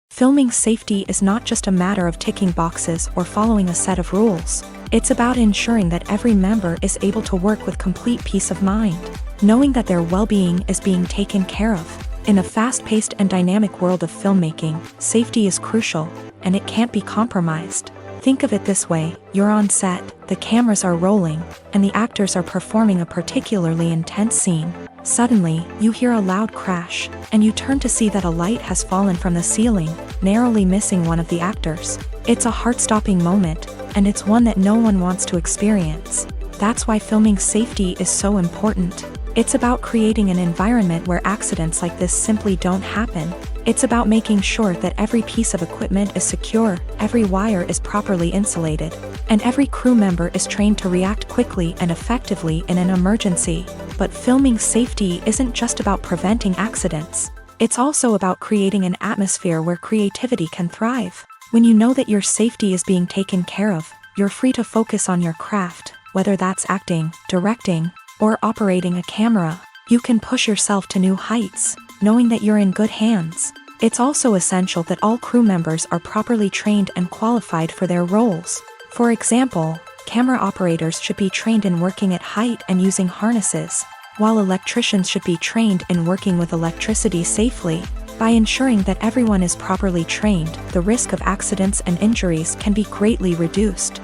Filming safety is not just a matter of ticking boxes or following a set of rules. It's about ensuring that every member is able to work with complete peace of mind, knowing that their well-being is being taken care of. In a fast-paced and dynamic world of filmmaking, safety is crucial, and it can't be compromised. Think of it this way: you're on set, the cameras are rolling, and the actors are performing a particularly intense scene. Suddenly, you hear a loud crash, and you turn to see that a light has fallen from the ceiling, narrowly missing one of the actors. It's a heart-stopping moment, and it's one that no one wants to experience. That's why filming safety is so important. It's about creating an environment where accidents like this simply don't happen. It's about making sure that every piece of equipment is secure, every wire is properly insulated, and every crew member is trained to react quickly and effectively in an emergency. But filming safety isn't just about preventing accidents. It's also about creating an atmosphere where creativity can thrive. When you know that your safety is being taken care of, you're free to focus on your craft, whether that's acting, directing, or operating a camera. You can push yourself to new heights, knowing that you're in good hands. It's also essential that all crew members are properly trained and qualified for their roles. For example, camera operators should be trained in working at height and using harnesses, while electricians should be trained in working with electricity safely. By ensuring that everyone is properly trained, the risk of accidents and injuries can be greatly reduced.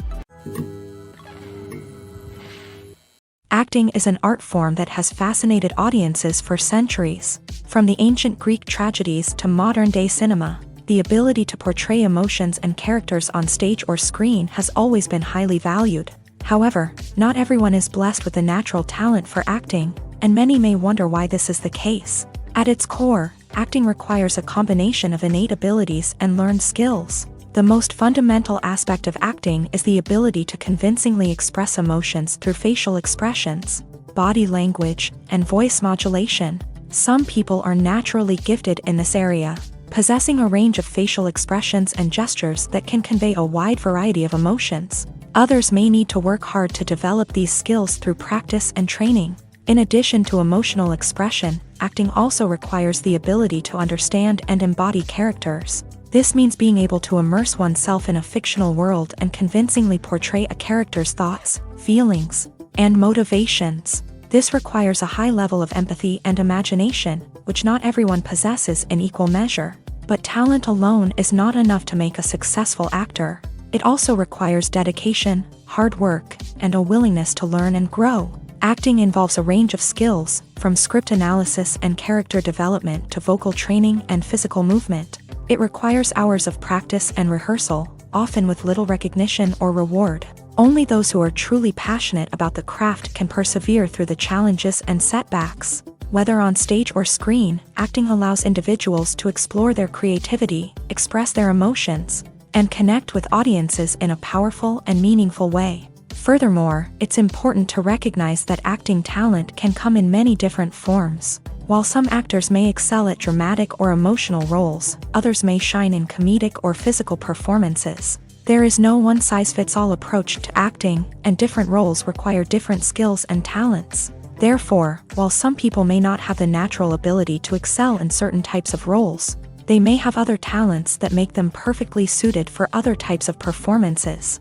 Acting is an art form that has fascinated audiences for centuries. From the ancient Greek tragedies to modern-day cinema, the ability to portray emotions and characters on stage or screen has always been highly valued. However, not everyone is blessed with a natural talent for acting, and many may wonder why this is the case. At its core, acting requires a combination of innate abilities and learned skills. The most fundamental aspect of acting is the ability to convincingly express emotions through facial expressions, body language, and voice modulation. Some people are naturally gifted in this area, possessing a range of facial expressions and gestures that can convey a wide variety of emotions. Others may need to work hard to develop these skills through practice and training. In addition to emotional expression, acting also requires the ability to understand and embody characters. This means being able to immerse oneself in a fictional world and convincingly portray a character's thoughts, feelings, and motivations. This requires a high level of empathy and imagination, which not everyone possesses in equal measure. But talent alone is not enough to make a successful actor. It also requires dedication, hard work, and a willingness to learn and grow. Acting involves a range of skills, from script analysis and character development to vocal training and physical movement. It requires hours of practice and rehearsal, often with little recognition or reward. Only those who are truly passionate about the craft can persevere through the challenges and setbacks. Whether on stage or screen, acting allows individuals to explore their creativity, express their emotions, and connect with audiences in a powerful and meaningful way. Furthermore, it's important to recognize that acting talent can come in many different forms. While some actors may excel at dramatic or emotional roles, others may shine in comedic or physical performances. There is no one-size-fits-all approach to acting, and different roles require different skills and talents. Therefore, while some people may not have the natural ability to excel in certain types of roles, they may have other talents that make them perfectly suited for other types of performances.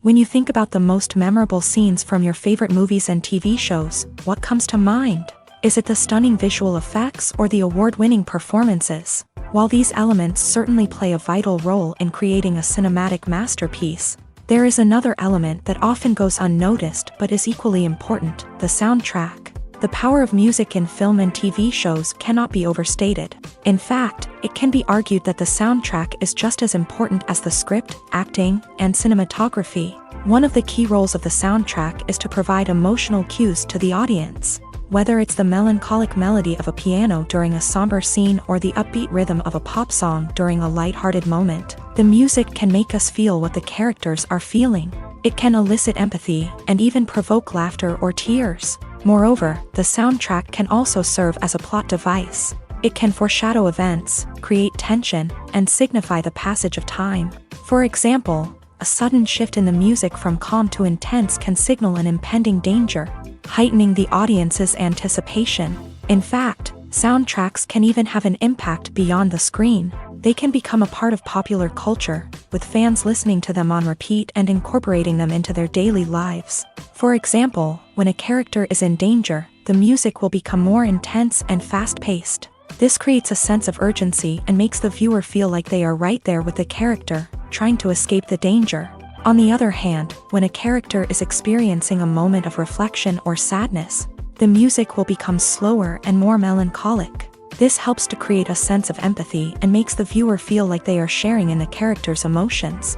When you think about the most memorable scenes from your favorite movies and TV shows, what comes to mind? Is it the stunning visual effects or the award-winning performances? While these elements certainly play a vital role in creating a cinematic masterpiece, there is another element that often goes unnoticed but is equally important: the soundtrack. The power of music in film and TV shows cannot be overstated. In fact, it can be argued that the soundtrack is just as important as the script, acting, and cinematography. One of the key roles of the soundtrack is to provide emotional cues to the audience. Whether it's the melancholic melody of a piano during a somber scene or the upbeat rhythm of a pop song during a light-hearted moment, the music can make us feel what the characters are feeling. It can elicit empathy and even provoke laughter or tears. Moreover, the soundtrack can also serve as a plot device. It can foreshadow events, create tension, and signify the passage of time. For example, a sudden shift in the music from calm to intense can signal an impending danger, heightening the audience's anticipation. In fact, soundtracks can even have an impact beyond the screen. They can become a part of popular culture, with fans listening to them on repeat and incorporating them into their daily lives. For example, when a character is in danger, the music will become more intense and fast-paced. This creates a sense of urgency and makes the viewer feel like they are right there with the character, trying to escape the danger. On the other hand, when a character is experiencing a moment of reflection or sadness, the music will become slower and more melancholic. This helps to create a sense of empathy and makes the viewer feel like they are sharing in the character's emotions.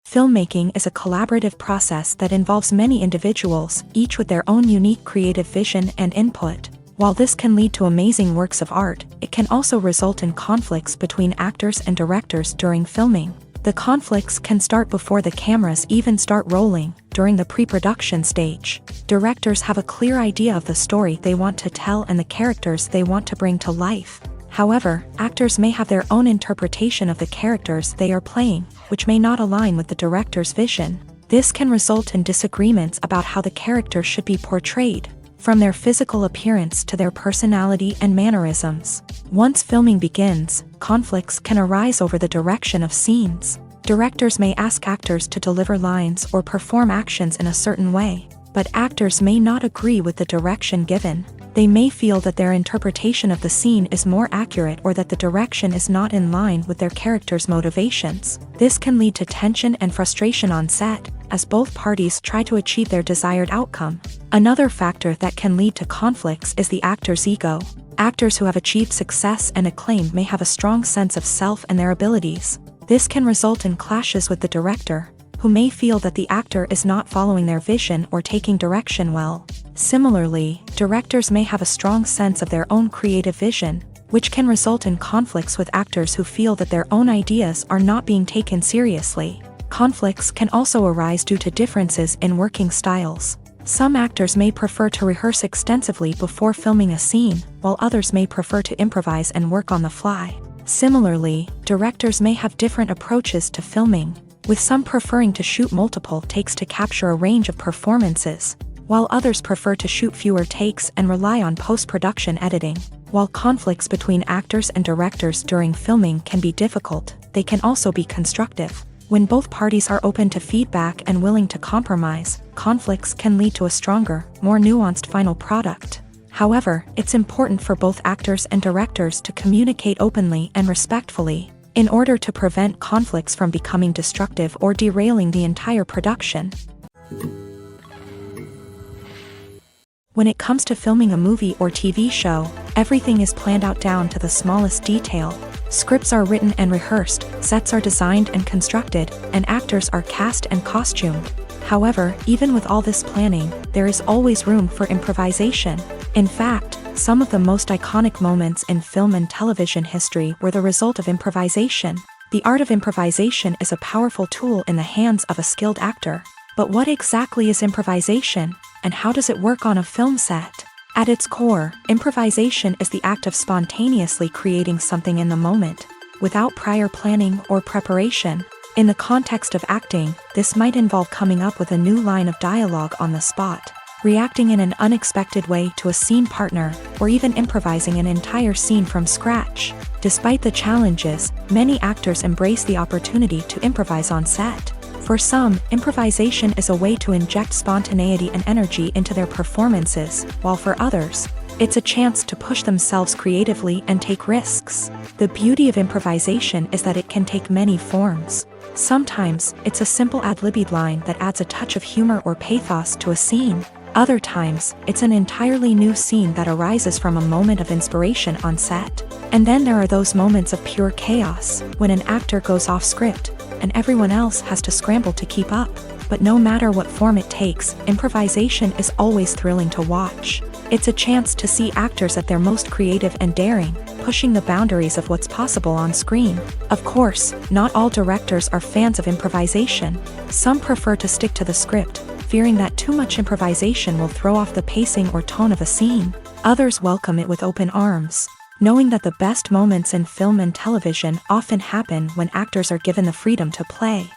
Filmmaking is a collaborative process that involves many individuals, each with their own unique creative vision and input. While this can lead to amazing works of art, it can also result in conflicts between actors and directors during filming. The conflicts can start before the cameras even start rolling, during the pre-production stage. Directors have a clear idea of the story they want to tell and the characters they want to bring to life. However, actors may have their own interpretation of the characters they are playing, which may not align with the director's vision. This can result in disagreements about how the character should be portrayed, from their physical appearance to their personality and mannerisms. Once filming begins, conflicts can arise over the direction of scenes. Directors may ask actors to deliver lines or perform actions in a certain way, but actors may not agree with the direction given. They may feel that their interpretation of the scene is more accurate or that the direction is not in line with their character's motivations. This can lead to tension and frustration on set, as both parties try to achieve their desired outcome. Another factor that can lead to conflicts is the actor's ego. Actors who have achieved success and acclaim may have a strong sense of self and their abilities. This can result in clashes with the director, who may feel that the actor is not following their vision or taking direction well. Similarly, directors may have a strong sense of their own creative vision, which can result in conflicts with actors who feel that their own ideas are not being taken seriously. Conflicts can also arise due to differences in working styles. Some actors may prefer to rehearse extensively before filming a scene, while others may prefer to improvise and work on the fly. Similarly, directors may have different approaches to filming, with some preferring to shoot multiple takes to capture a range of performances, while others prefer to shoot fewer takes and rely on post-production editing. While conflicts between actors and directors during filming can be difficult, they can also be constructive. When both parties are open to feedback and willing to compromise, conflicts can lead to a stronger, more nuanced final product. However, it's important for both actors and directors to communicate openly and respectfully, in order to prevent conflicts from becoming destructive or derailing the entire production. When it comes to filming a movie or TV show, everything is planned out down to the smallest detail. Scripts are written and rehearsed, sets are designed and constructed, and actors are cast and costumed. However, even with all this planning, there is always room for improvisation. In fact, some of the most iconic moments in film and television history were the result of improvisation. The art of improvisation is a powerful tool in the hands of a skilled actor. But what exactly is improvisation, and how does it work on a film set? At its core, improvisation is the act of spontaneously creating something in the moment, without prior planning or preparation. In the context of acting, this might involve coming up with a new line of dialogue on the spot, reacting in an unexpected way to a scene partner, or even improvising an entire scene from scratch. Despite the challenges, many actors embrace the opportunity to improvise on set. For some, improvisation is a way to inject spontaneity and energy into their performances, while for others, it's a chance to push themselves creatively and take risks. The beauty of improvisation is that it can take many forms. Sometimes, it's a simple ad-libbed line that adds a touch of humor or pathos to a scene. Other times, it's an entirely new scene that arises from a moment of inspiration on set. And then there are those moments of pure chaos, when an actor goes off script, and everyone else has to scramble to keep up. But no matter what form it takes, improvisation is always thrilling to watch. It's a chance to see actors at their most creative and daring, pushing the boundaries of what's possible on screen. Of course, not all directors are fans of improvisation. Some prefer to stick to the script, fearing that too much improvisation will throw off the pacing or tone of a scene. Others welcome it with open arms, knowing that the best moments in film and television often happen when actors are given the freedom to play.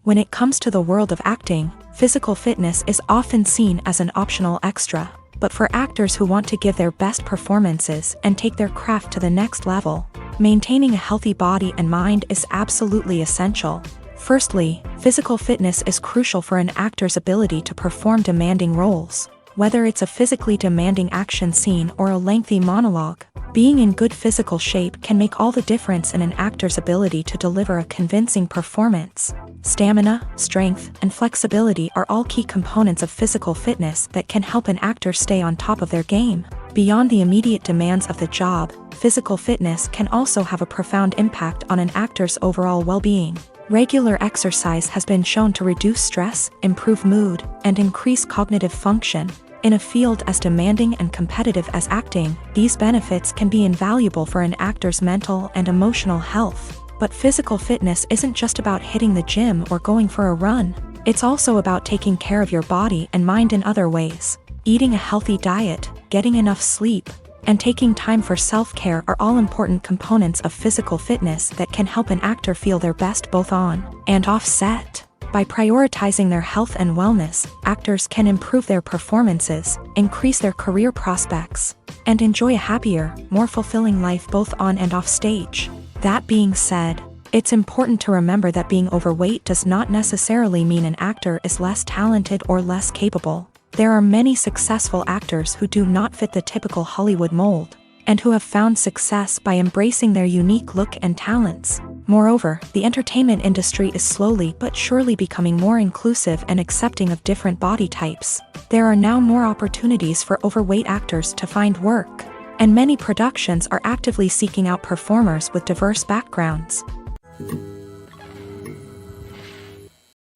When it comes to the world of acting, physical fitness is often seen as an optional extra. But for actors who want to give their best performances and take their craft to the next level, maintaining a healthy body and mind is absolutely essential. Firstly, physical fitness is crucial for an actor's ability to perform demanding roles. Whether it's a physically demanding action scene or a lengthy monologue, being in good physical shape can make all the difference in an actor's ability to deliver a convincing performance. Stamina, strength, and flexibility are all key components of physical fitness that can help an actor stay on top of their game. Beyond the immediate demands of the job, physical fitness can also have a profound impact on an actor's overall well-being. Regular exercise has been shown to reduce stress, improve mood, and increase cognitive function. In a field as demanding and competitive as acting, these benefits can be invaluable for an actor's mental and emotional health. But physical fitness isn't just about hitting the gym or going for a run. It's also about taking care of your body and mind in other ways. Eating a healthy diet, getting enough sleep, and taking time for self-care are all important components of physical fitness that can help an actor feel their best both on and off set. By prioritizing their health and wellness, actors can improve their performances, increase their career prospects, and enjoy a happier, more fulfilling life both on and off stage. That being said, it's important to remember that being overweight does not necessarily mean an actor is less talented or less capable. There are many successful actors who do not fit the typical Hollywood mold, and who have found success by embracing their unique look and talents. Moreover, the entertainment industry is slowly but surely becoming more inclusive and accepting of different body types. There are now more opportunities for overweight actors to find work, and many productions are actively seeking out performers with diverse backgrounds.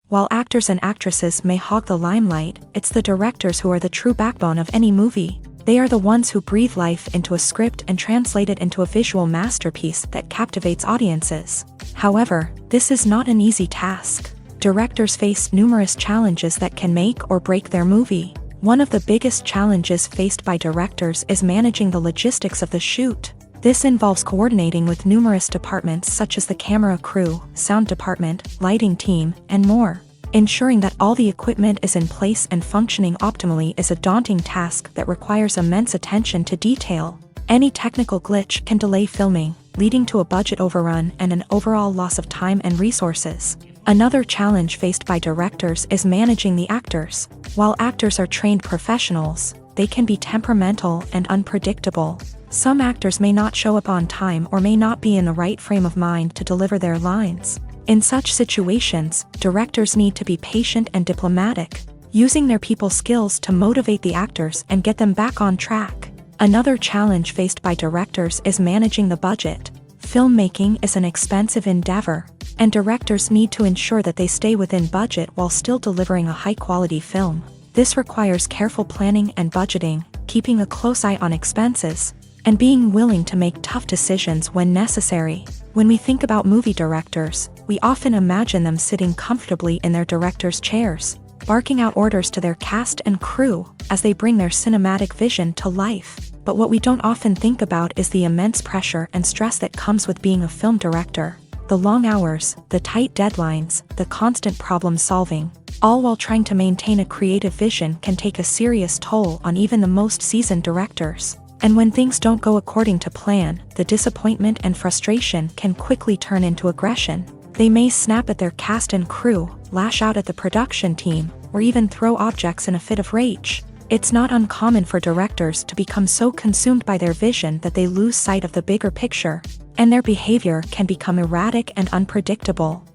While actors and actresses may hog the limelight, it's the directors who are the true backbone of any movie. They are the ones who breathe life into a script and translate it into a visual masterpiece that captivates audiences. However, this is not an easy task. Directors face numerous challenges that can make or break their movie. One of the biggest challenges faced by directors is managing the logistics of the shoot. This involves coordinating with numerous departments such as the camera crew, sound department, lighting team, and more. Ensuring that all the equipment is in place and functioning optimally is a daunting task that requires immense attention to detail. Any technical glitch can delay filming, leading to a budget overrun and an overall loss of time and resources. Another challenge faced by directors is managing the actors. While actors are trained professionals, they can be temperamental and unpredictable. Some actors may not show up on time or may not be in the right frame of mind to deliver their lines. In such situations, directors need to be patient and diplomatic, using their people skills to motivate the actors and get them back on track. Another challenge faced by directors is managing the budget. Filmmaking is an expensive endeavor, and directors need to ensure that they stay within budget while still delivering a high-quality film. This requires careful planning and budgeting, keeping a close eye on expenses, and being willing to make tough decisions when necessary. When we think about movie directors, we often imagine them sitting comfortably in their director's chairs, barking out orders to their cast and crew as they bring their cinematic vision to life. But what we don't often think about is the immense pressure and stress that comes with being a film director. The long hours, the tight deadlines, the constant problem solving, all while trying to maintain a creative vision can take a serious toll on even the most seasoned directors. And when things don't go according to plan, the disappointment and frustration can quickly turn into aggression. They may snap at their cast and crew, lash out at the production team, or even throw objects in a fit of rage. It's not uncommon for directors to become so consumed by their vision that they lose sight of the bigger picture, and their behavior can become erratic and unpredictable.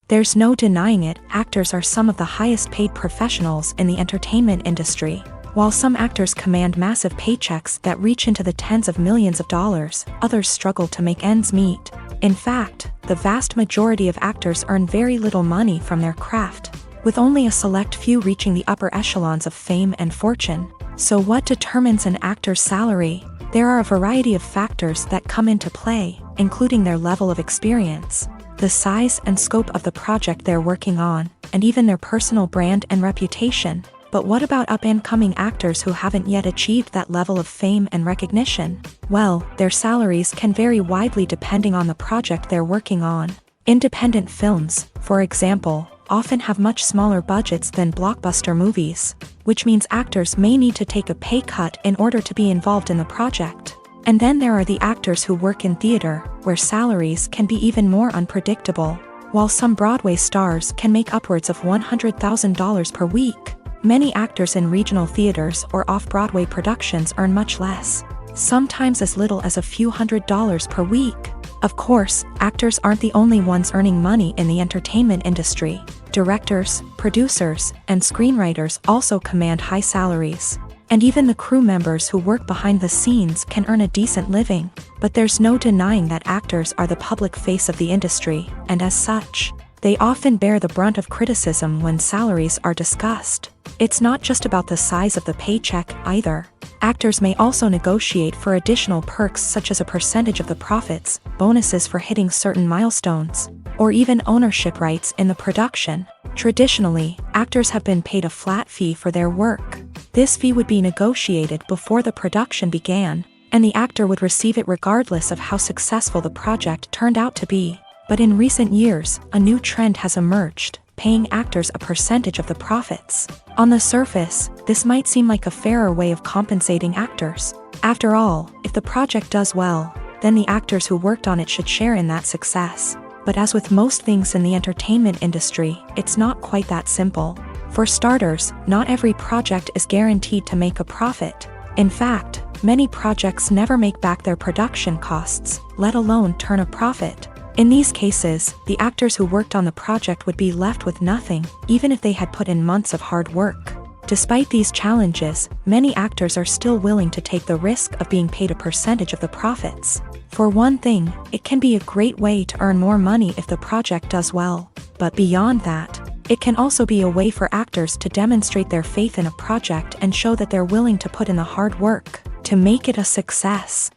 There's no denying it, actors are some of the highest paid professionals in the entertainment industry. While some actors command massive paychecks that reach into the tens of millions of dollars, others struggle to make ends meet. In fact, the vast majority of actors earn very little money from their craft, with only a select few reaching the upper echelons of fame and fortune. So what determines an actor's salary? There are a variety of factors that come into play, including their level of experience, the size and scope of the project they're working on, and even their personal brand and reputation. But what about up-and-coming actors who haven't yet achieved that level of fame and recognition? Well, their salaries can vary widely depending on the project they're working on. Independent films, for example, often have much smaller budgets than blockbuster movies, which means actors may need to take a pay cut in order to be involved in the project. And then there are the actors who work in theater, where salaries can be even more unpredictable. While some Broadway stars can make upwards of $100,000 per week, many actors in regional theaters or off-Broadway productions earn much less, sometimes as little as a few $100s per week. Of course, actors aren't the only ones earning money in the entertainment industry. Directors, producers, and screenwriters also command high salaries. And even the crew members who work behind the scenes can earn a decent living. But there's no denying that actors are the public face of the industry, and as such, they often bear the brunt of criticism when salaries are discussed. It's not just about the size of the paycheck, either. Actors may also negotiate for additional perks such as a percentage of the profits, bonuses for hitting certain milestones, or even ownership rights in the production. Traditionally, actors have been paid a flat fee for their work. This fee would be negotiated before the production began, and the actor would receive it regardless of how successful the project turned out to be. But in recent years, a new trend has emerged, paying actors a percentage of the profits. On the surface, this might seem like a fairer way of compensating actors. After all, if the project does well, then the actors who worked on it should share in that success. But as with most things in the entertainment industry, it's not quite that simple. For starters, not every project is guaranteed to make a profit. In fact, many projects never make back their production costs, let alone turn a profit. In these cases, the actors who worked on the project would be left with nothing, even if they had put in months of hard work. Despite these challenges, many actors are still willing to take the risk of being paid a percentage of the profits. For one thing, it can be a great way to earn more money if the project does well. But beyond that, it can also be a way for actors to demonstrate their faith in a project and show that they're willing to put in the hard work to make it a success.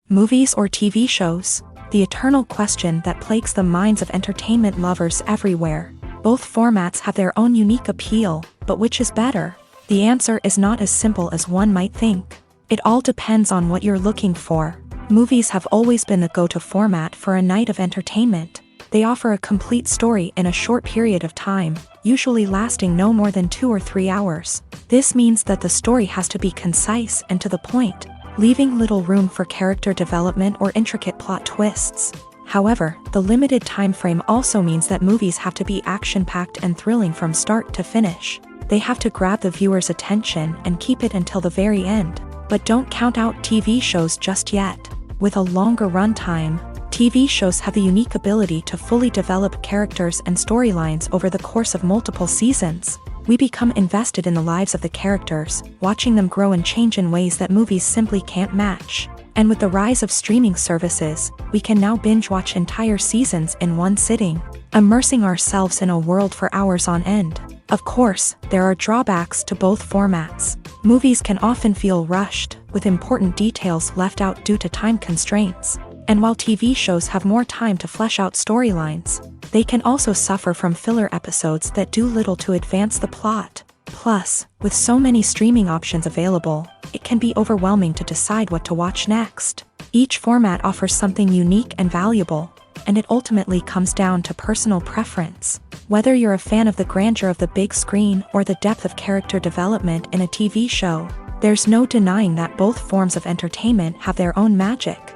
Movies or TV shows? The eternal question that plagues the minds of entertainment lovers everywhere. Both formats have their own unique appeal, but which is better? The answer is not as simple as one might think. It all depends on what you're looking for. Movies have always been the go-to format for a night of entertainment. They offer a complete story in a short period of time, usually lasting no more than 2 or 3 hours. This means that the story has to be concise and to the point, leaving little room for character development or intricate plot twists. However, the limited time frame also means that movies have to be action-packed and thrilling from start to finish. They have to grab the viewer's attention and keep it until the very end. But don't count out TV shows just yet. With a longer runtime, TV shows have the unique ability to fully develop characters and storylines over the course of multiple seasons. We become invested in the lives of the characters, watching them grow and change in ways that movies simply can't match. And with the rise of streaming services, we can now binge-watch entire seasons in one sitting, immersing ourselves in a world for hours on end. Of course, there are drawbacks to both formats. Movies can often feel rushed, with important details left out due to time constraints. And while TV shows have more time to flesh out storylines, they can also suffer from filler episodes that do little to advance the plot. Plus, with so many streaming options available, it can be overwhelming to decide what to watch next. Each format offers something unique and valuable, and it ultimately comes down to personal preference. Whether you're a fan of the grandeur of the big screen or the depth of character development in a TV show, there's no denying that both forms of entertainment have their own magic.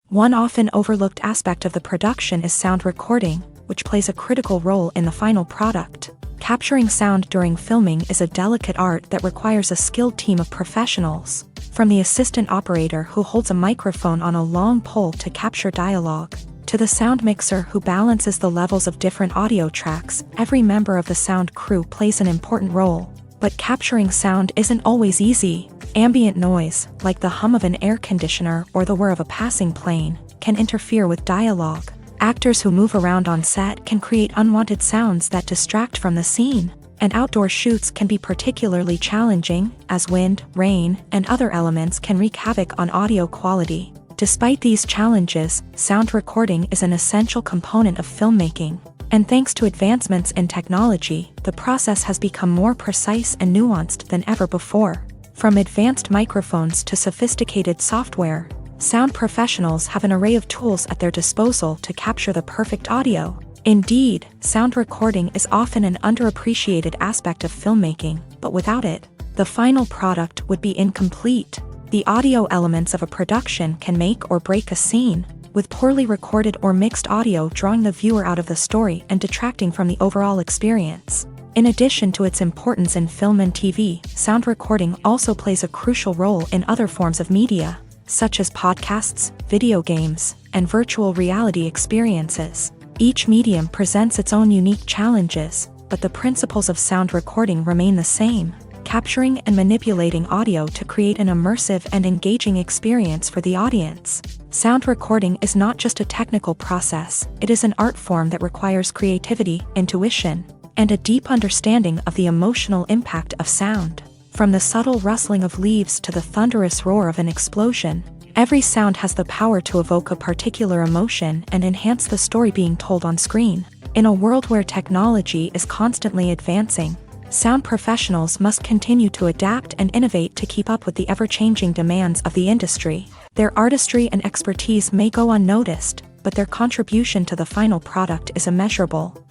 One often overlooked aspect of the production is sound recording, which plays a critical role in the final product. Capturing sound during filming is a delicate art that requires a skilled team of professionals. From the assistant operator who holds a microphone on a long pole to capture dialogue, to the sound mixer who balances the levels of different audio tracks, every member of the sound crew plays an important role. But capturing sound isn't always easy. Ambient noise, like the hum of an air conditioner or the whir of a passing plane, can interfere with dialogue. Actors who move around on set can create unwanted sounds that distract from the scene. And outdoor shoots can be particularly challenging, as wind, rain, and other elements can wreak havoc on audio quality. Despite these challenges, sound recording is an essential component of filmmaking. And thanks to advancements in technology, the process has become more precise and nuanced than ever before. From advanced microphones to sophisticated software, sound professionals have an array of tools at their disposal to capture the perfect audio. Indeed, sound recording is often an underappreciated aspect of filmmaking, but without it, the final product would be incomplete. The audio elements of a production can make or break a scene, with poorly recorded or mixed audio drawing the viewer out of the story and detracting from the overall experience. In addition to its importance in film and TV, sound recording also plays a crucial role in other forms of media, such as podcasts, video games, and virtual reality experiences. Each medium presents its own unique challenges, but the principles of sound recording remain the same, capturing and manipulating audio to create an immersive and engaging experience for the audience. Sound recording is not just a technical process, it is an art form that requires creativity, intuition, and a deep understanding of the emotional impact of sound. From the subtle rustling of leaves to the thunderous roar of an explosion, every sound has the power to evoke a particular emotion and enhance the story being told on screen. In a world where technology is constantly advancing, sound professionals must continue to adapt and innovate to keep up with the ever-changing demands of the industry. Their artistry and expertise may go unnoticed, but their contribution to the final product is immeasurable.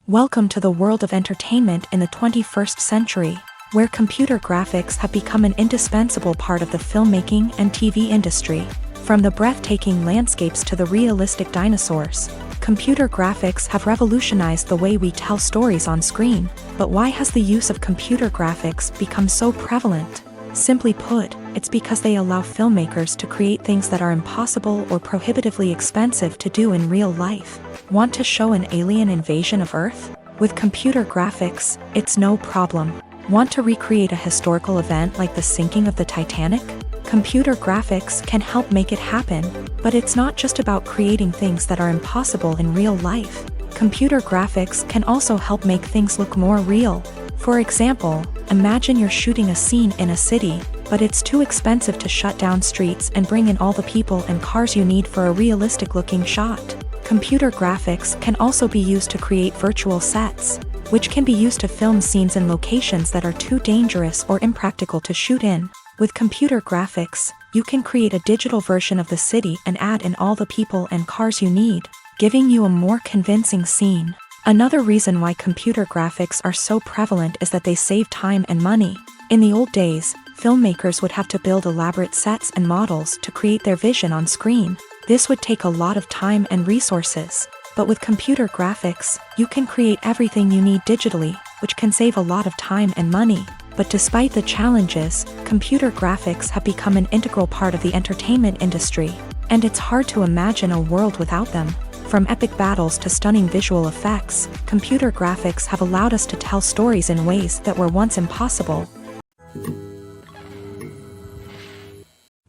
Welcome to the world of entertainment in the 21st century, where computer graphics have become an indispensable part of the filmmaking and TV industry. From the breathtaking landscapes to the realistic dinosaurs, computer graphics have revolutionized the way we tell stories on screen. But why has the use of computer graphics become so prevalent? Simply put, it's because they allow filmmakers to create things that are impossible or prohibitively expensive to do in real life. Want to show an alien invasion of Earth? With computer graphics, it's no problem. Want to recreate a historical event like the sinking of the Titanic? Computer graphics can help make it happen, but it's not just about creating things that are impossible in real life. Computer graphics can also help make things look more real. For example, imagine you're shooting a scene in a city, but it's too expensive to shut down streets and bring in all the people and cars you need for a realistic-looking shot. Computer graphics can also be used to create virtual sets, which can be used to film scenes in locations that are too dangerous or impractical to shoot in. With computer graphics, you can create a digital version of the city and add in all the people and cars you need, giving you a more convincing scene. Another reason why computer graphics are so prevalent is that they save time and money. In the old days, filmmakers would have to build elaborate sets and models to create their vision on screen. This would take a lot of time and resources. But with computer graphics, you can create everything you need digitally, which can save a lot of time and money. But despite the challenges, computer graphics have become an integral part of the entertainment industry, and it's hard to imagine a world without them. From epic battles to stunning visual effects, computer graphics have allowed us to tell stories in ways that were once impossible.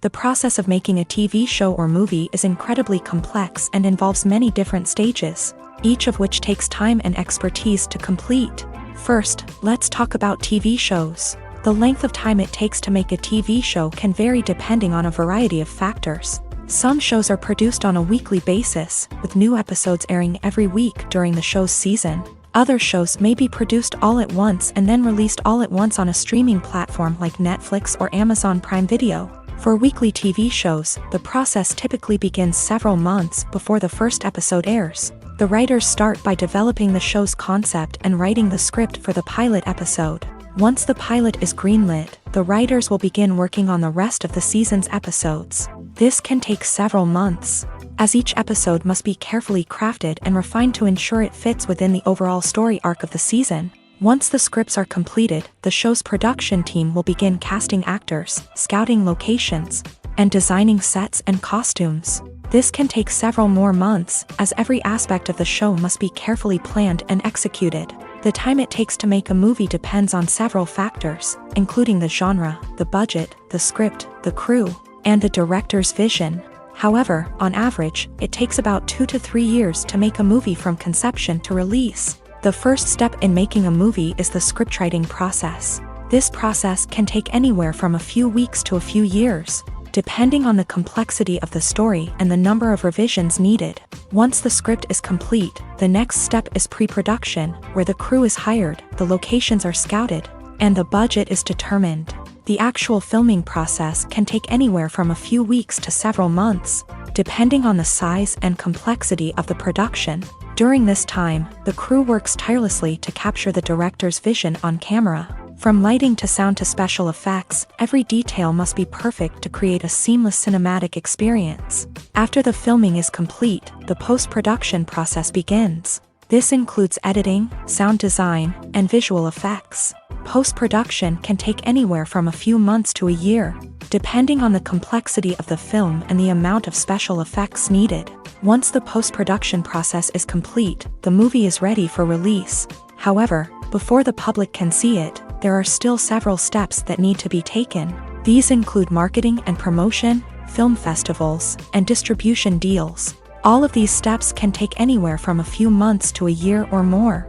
The process of making a TV show or movie is incredibly complex and involves many different stages, each of which takes time and expertise to complete. First, let's talk about TV shows. The length of time it takes to make a TV show can vary depending on a variety of factors. Some shows are produced on a weekly basis, with new episodes airing every week during the show's season. Other shows may be produced all at once and then released all at once on a streaming platform like Netflix or Amazon Prime Video. For weekly TV shows, the process typically begins several months before the first episode airs. The writers start by developing the show's concept and writing the script for the pilot episode. Once the pilot is greenlit, the writers will begin working on the rest of the season's episodes. This can take several months, as each episode must be carefully crafted and refined to ensure it fits within the overall story arc of the season. Once the scripts are completed, the show's production team will begin casting actors, scouting locations, and designing sets and costumes. This can take several more months, as every aspect of the show must be carefully planned and executed. The time it takes to make a movie depends on several factors, including the genre, the budget, the script, the crew, and the director's vision. However, on average, it takes about 2 to 3 years to make a movie from conception to release. The first step in making a movie is the scriptwriting process. This process can take anywhere from a few weeks to a few years, depending on the complexity of the story and the number of revisions needed. Once the script is complete, the next step is pre-production, where the crew is hired, the locations are scouted, and the budget is determined. The actual filming process can take anywhere from a few weeks to several months, depending on the size and complexity of the production. During this time, the crew works tirelessly to capture the director's vision on camera. From lighting to sound to special effects, every detail must be perfect to create a seamless cinematic experience. After the filming is complete, the post-production process begins. This includes editing, sound design, and visual effects. Post-production can take anywhere from a few months to a year, depending on the complexity of the film and the amount of special effects needed. Once the post-production process is complete, the movie is ready for release. However, before the public can see it, there are still several steps that need to be taken. These include marketing and promotion, film festivals, and distribution deals. All of these steps can take anywhere from a few months to a year or more.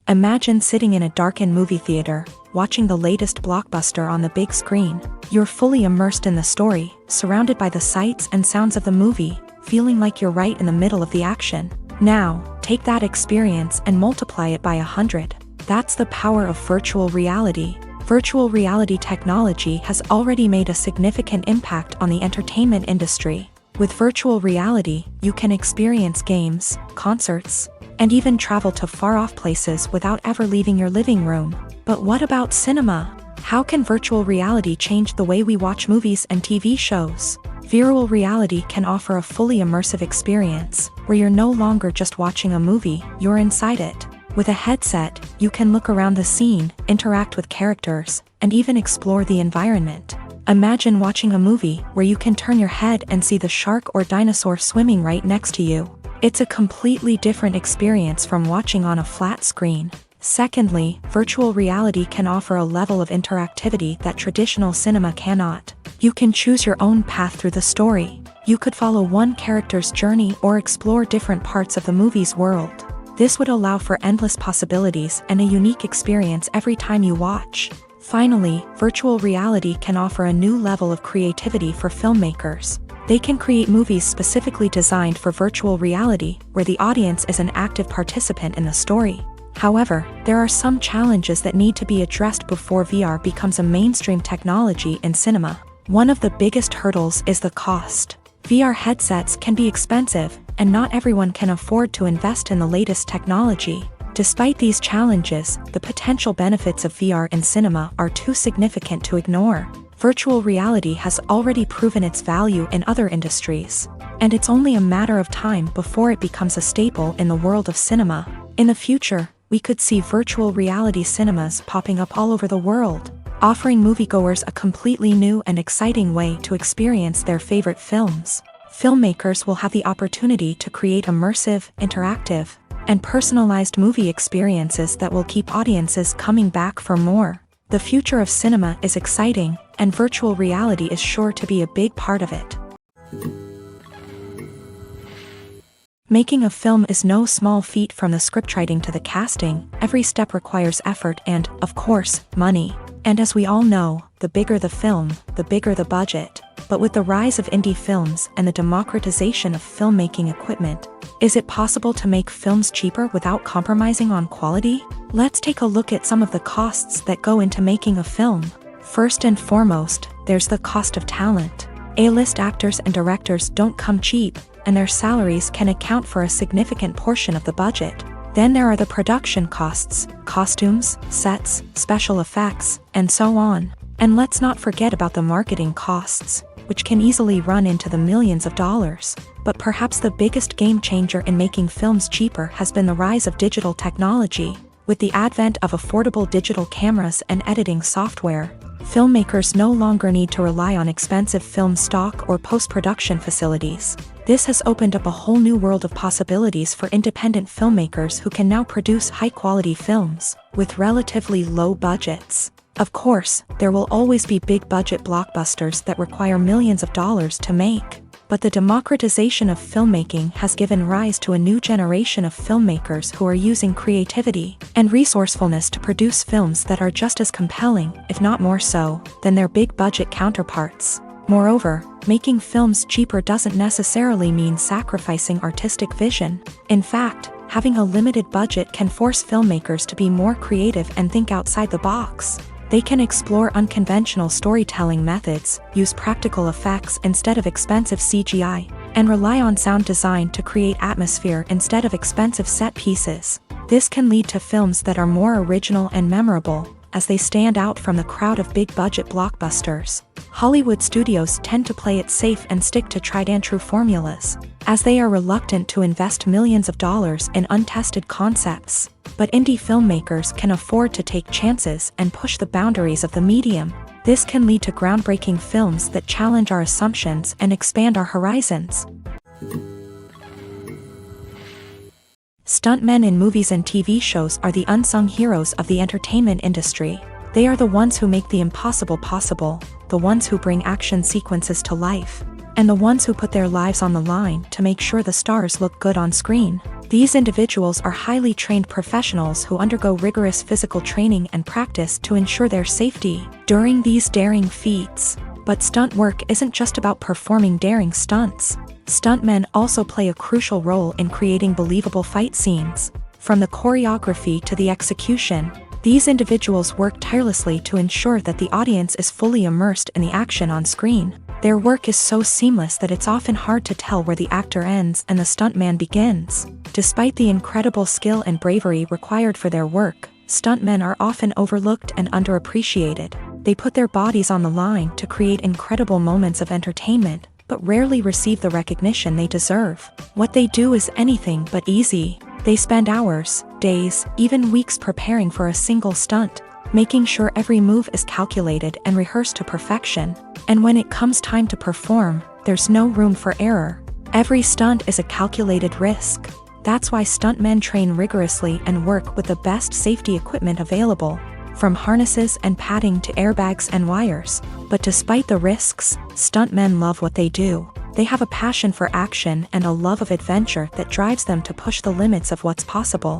Imagine sitting in a darkened movie theater, watching the latest blockbuster on the big screen. You're fully immersed in the story, surrounded by the sights and sounds of the movie, feeling like you're right in the middle of the action. Now, take that experience and multiply it by 100. That's the power of virtual reality. Virtual reality technology has already made a significant impact on the entertainment industry. With virtual reality, you can experience games, concerts, and even travel to far-off places without ever leaving your living room. But what about cinema? How can virtual reality change the way we watch movies and TV shows? Virtual reality can offer a fully immersive experience, where you're no longer just watching a movie, you're inside it. With a headset, you can look around the scene, interact with characters, and even explore the environment. Imagine watching a movie where you can turn your head and see the shark or dinosaur swimming right next to you. It's a completely different experience from watching on a flat screen. Secondly, virtual reality can offer a level of interactivity that traditional cinema cannot. You can choose your own path through the story. You could follow one character's journey or explore different parts of the movie's world. This would allow for endless possibilities and a unique experience every time you watch. Finally, virtual reality can offer a new level of creativity for filmmakers. They can create movies specifically designed for virtual reality, where the audience is an active participant in the story. However, there are some challenges that need to be addressed before VR becomes a mainstream technology in cinema. One of the biggest hurdles is the cost. VR headsets can be expensive, and not everyone can afford to invest in the latest technology. Despite these challenges, the potential benefits of VR in cinema are too significant to ignore. Virtual reality has already proven its value in other industries, and it's only a matter of time before it becomes a staple in the world of cinema. In the future, we could see virtual reality cinemas popping up all over the world, offering moviegoers a completely new and exciting way to experience their favorite films. Filmmakers will have the opportunity to create immersive, interactive, and personalized movie experiences that will keep audiences coming back for more. The future of cinema is exciting, and virtual reality is sure to be a big part of it. Making a film is no small feat. From the scriptwriting to the casting, every step requires effort and, of course, money. And as we all know, the bigger the film, the bigger the budget. But with the rise of indie films and the democratization of filmmaking equipment, is it possible to make films cheaper without compromising on quality? Let's take a look at some of the costs that go into making a film. First and foremost, there's the cost of talent. A-list actors and directors don't come cheap, and their salaries can account for a significant portion of the budget. Then there are the production costs, costumes, sets, special effects, and so on. And let's not forget about the marketing costs, which can easily run into the millions of dollars. But perhaps the biggest game changer in making films cheaper has been the rise of digital technology. With the advent of affordable digital cameras and editing software, filmmakers no longer need to rely on expensive film stock or post-production facilities. This has opened up a whole new world of possibilities for independent filmmakers who can now produce high-quality films with relatively low budgets. Of course, there will always be big-budget blockbusters that require millions of dollars to make. But the democratization of filmmaking has given rise to a new generation of filmmakers who are using creativity and resourcefulness to produce films that are just as compelling, if not more so, than their big-budget counterparts. Moreover, making films cheaper doesn't necessarily mean sacrificing artistic vision. In fact, having a limited budget can force filmmakers to be more creative and think outside the box. They can explore unconventional storytelling methods, use practical effects instead of expensive CGI, and rely on sound design to create atmosphere instead of expensive set pieces. This can lead to films that are more original and memorable, as they stand out from the crowd of big-budget blockbusters. Hollywood studios tend to play it safe and stick to tried-and-true formulas, as they are reluctant to invest millions of dollars in untested concepts. But indie filmmakers can afford to take chances and push the boundaries of the medium. This can lead to groundbreaking films that challenge our assumptions and expand our horizons. Stuntmen in movies and TV shows are the unsung heroes of the entertainment industry. They are the ones who make the impossible possible, the ones who bring action sequences to life, and the ones who put their lives on the line to make sure the stars look good on screen. These individuals are highly trained professionals who undergo rigorous physical training and practice to ensure their safety during these daring feats. But stunt work isn't just about performing daring stunts. Stuntmen also play a crucial role in creating believable fight scenes. From the choreography to the execution, these individuals work tirelessly to ensure that the audience is fully immersed in the action on screen. Their work is so seamless that it's often hard to tell where the actor ends and the stuntman begins. Despite the incredible skill and bravery required for their work, stuntmen are often overlooked and underappreciated. They put their bodies on the line to create incredible moments of entertainment, but rarely receive the recognition they deserve. What they do is anything but easy. They spend hours, days, even weeks preparing for a single stunt, making sure every move is calculated and rehearsed to perfection. And when it comes time to perform, there's no room for error. Every stunt is a calculated risk. That's why stuntmen train rigorously and work with the best safety equipment available, from harnesses and padding to airbags and wires. But despite the risks, stuntmen love what they do. They have a passion for action and a love of adventure that drives them to push the limits of what's possible.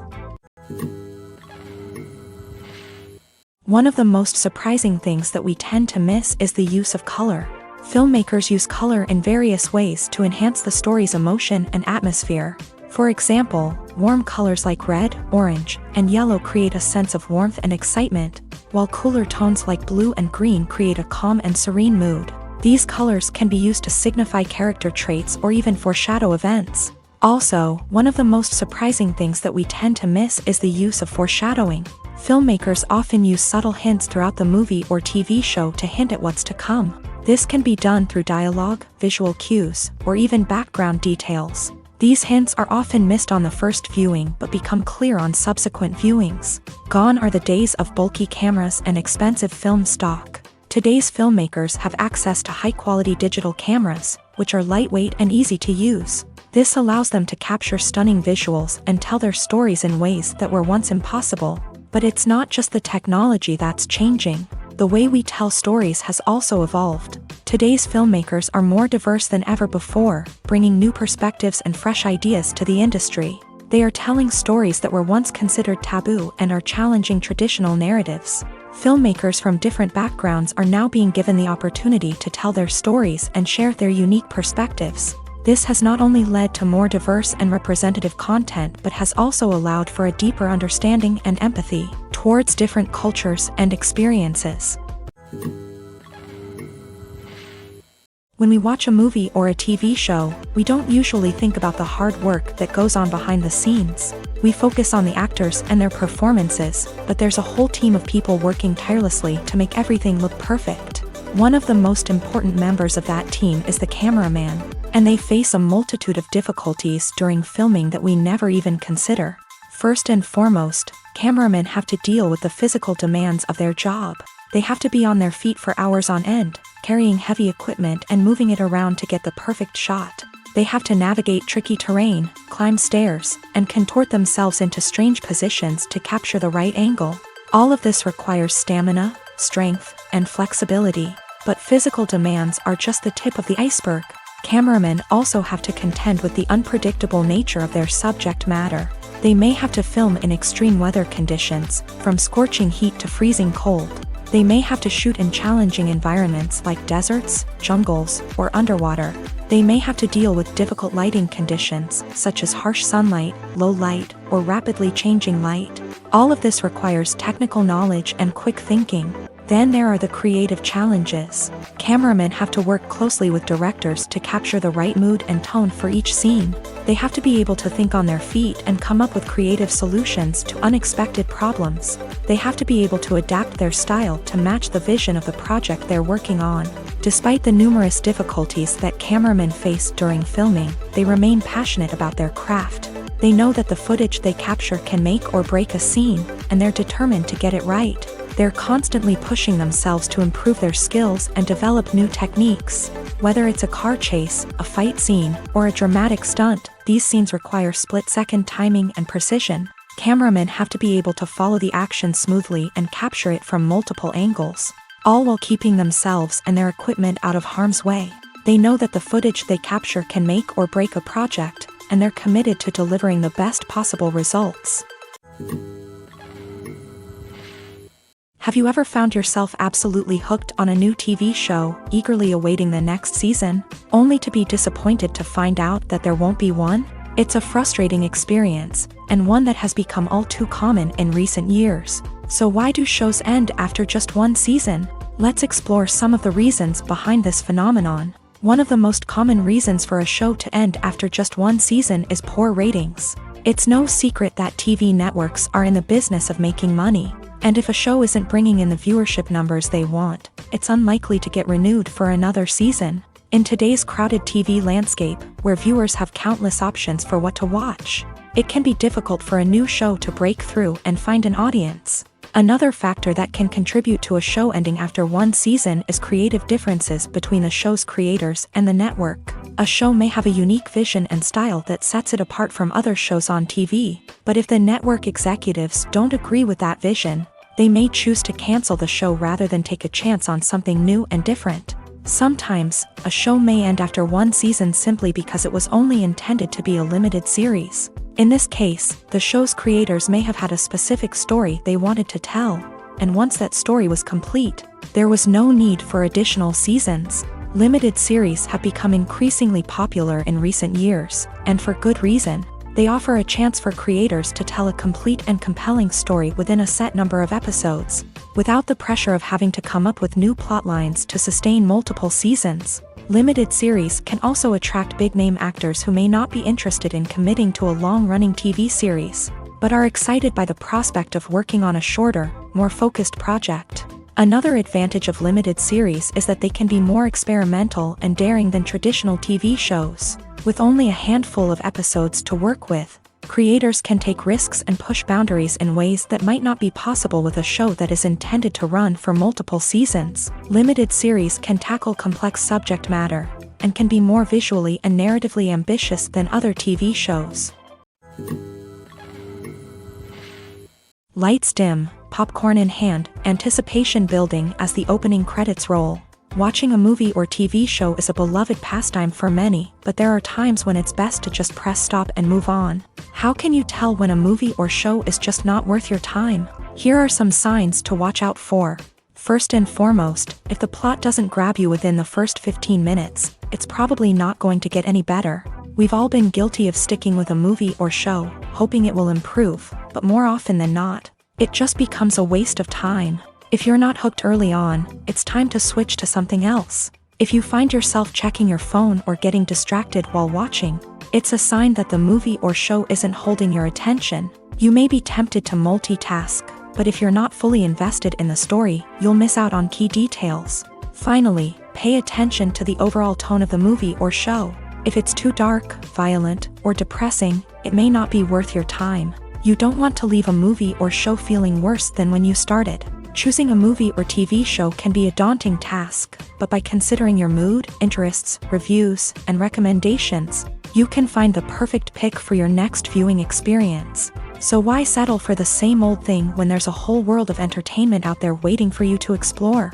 One of the most surprising things that we tend to miss is the use of color. Filmmakers use color in various ways to enhance the story's emotion and atmosphere. For example, warm colors like red, orange, and yellow create a sense of warmth and excitement, while cooler tones like blue and green create a calm and serene mood. These colors can be used to signify character traits or even foreshadow events. Also, one of the most surprising things that we tend to miss is the use of foreshadowing. Filmmakers often use subtle hints throughout the movie or TV show to hint at what's to come. This can be done through dialogue, visual cues, or even background details. These hints are often missed on the first viewing but become clear on subsequent viewings. Gone are the days of bulky cameras and expensive film stock. Today's filmmakers have access to high-quality digital cameras, which are lightweight and easy to use. This allows them to capture stunning visuals and tell their stories in ways that were once impossible. But it's not just the technology that's changing. The way we tell stories has also evolved. Today's filmmakers are more diverse than ever before, bringing new perspectives and fresh ideas to the industry. They are telling stories that were once considered taboo and are challenging traditional narratives. Filmmakers from different backgrounds are now being given the opportunity to tell their stories and share their unique perspectives. This has not only led to more diverse and representative content but has also allowed for a deeper understanding and empathy towards different cultures and experiences. When we watch a movie or a TV show, we don't usually think about the hard work that goes on behind the scenes. We focus on the actors and their performances, but there's a whole team of people working tirelessly to make everything look perfect. One of the most important members of that team is the cameraman, and they face a multitude of difficulties during filming that we never even consider. First and foremost, cameramen have to deal with the physical demands of their job. They have to be on their feet for hours on end, carrying heavy equipment and moving it around to get the perfect shot. They have to navigate tricky terrain, climb stairs, and contort themselves into strange positions to capture the right angle. All of this requires stamina, strength, and flexibility. But physical demands are just the tip of the iceberg. Cameramen also have to contend with the unpredictable nature of their subject matter. They may have to film in extreme weather conditions, from scorching heat to freezing cold. They may have to shoot in challenging environments like deserts, jungles, or underwater. They may have to deal with difficult lighting conditions, such as harsh sunlight, low light, or rapidly changing light. All of this requires technical knowledge and quick thinking. Then there are the creative challenges. Cameramen have to work closely with directors to capture the right mood and tone for each scene. They have to be able to think on their feet and come up with creative solutions to unexpected problems. They have to be able to adapt their style to match the vision of the project they're working on. Despite the numerous difficulties that cameramen face during filming, they remain passionate about their craft. They know that the footage they capture can make or break a scene, and they're determined to get it right. They're constantly pushing themselves to improve their skills and develop new techniques. Whether it's a car chase, a fight scene, or a dramatic stunt, these scenes require split-second timing and precision. Cameramen have to be able to follow the action smoothly and capture it from multiple angles, all while keeping themselves and their equipment out of harm's way. They know that the footage they capture can make or break a project, and they're committed to delivering the best possible results. Have you ever found yourself absolutely hooked on a new TV show, eagerly awaiting the next season, only to be disappointed to find out that there won't be one? It's a frustrating experience, and one that has become all too common in recent years. So why do shows end after just one season? Let's explore some of the reasons behind this phenomenon. One of the most common reasons for a show to end after just one season is poor ratings. It's no secret that TV networks are in the business of making money. And if a show isn't bringing in the viewership numbers they want, it's unlikely to get renewed for another season. In today's crowded TV landscape, where viewers have countless options for what to watch, it can be difficult for a new show to break through and find an audience. Another factor that can contribute to a show ending after one season is creative differences between the show's creators and the network. A show may have a unique vision and style that sets it apart from other shows on TV, but if the network executives don't agree with that vision, they may choose to cancel the show rather than take a chance on something new and different. Sometimes, a show may end after one season simply because it was only intended to be a limited series. In this case, the show's creators may have had a specific story they wanted to tell, and once that story was complete, there was no need for additional seasons. Limited series have become increasingly popular in recent years, and for good reason. They offer a chance for creators to tell a complete and compelling story within a set number of episodes, without the pressure of having to come up with new plotlines to sustain multiple seasons. Limited series can also attract big-name actors who may not be interested in committing to a long-running TV series, but are excited by the prospect of working on a shorter, more focused project. Another advantage of limited series is that they can be more experimental and daring than traditional TV shows. With only a handful of episodes to work with, creators can take risks and push boundaries in ways that might not be possible with a show that is intended to run for multiple seasons. Limited series can tackle complex subject matter, and can be more visually and narratively ambitious than other TV shows. Lights dim, popcorn in hand, anticipation building as the opening credits roll. Watching a movie or TV show is a beloved pastime for many, but there are times when it's best to just press stop and move on. How can you tell when a movie or show is just not worth your time? Here are some signs to watch out for. First and foremost, if the plot doesn't grab you within the first 15 minutes, it's probably not going to get any better. We've all been guilty of sticking with a movie or show, hoping it will improve, but more often than not, it just becomes a waste of time. If you're not hooked early on, it's time to switch to something else. If you find yourself checking your phone or getting distracted while watching, it's a sign that the movie or show isn't holding your attention. You may be tempted to multitask, but if you're not fully invested in the story, you'll miss out on key details. Finally, pay attention to the overall tone of the movie or show. If it's too dark, violent, or depressing, it may not be worth your time. You don't want to leave a movie or show feeling worse than when you started. Choosing a movie or TV show can be a daunting task, but by considering your mood, interests, reviews, and recommendations, you can find the perfect pick for your next viewing experience. So why settle for the same old thing when there's a whole world of entertainment out there waiting for you to explore?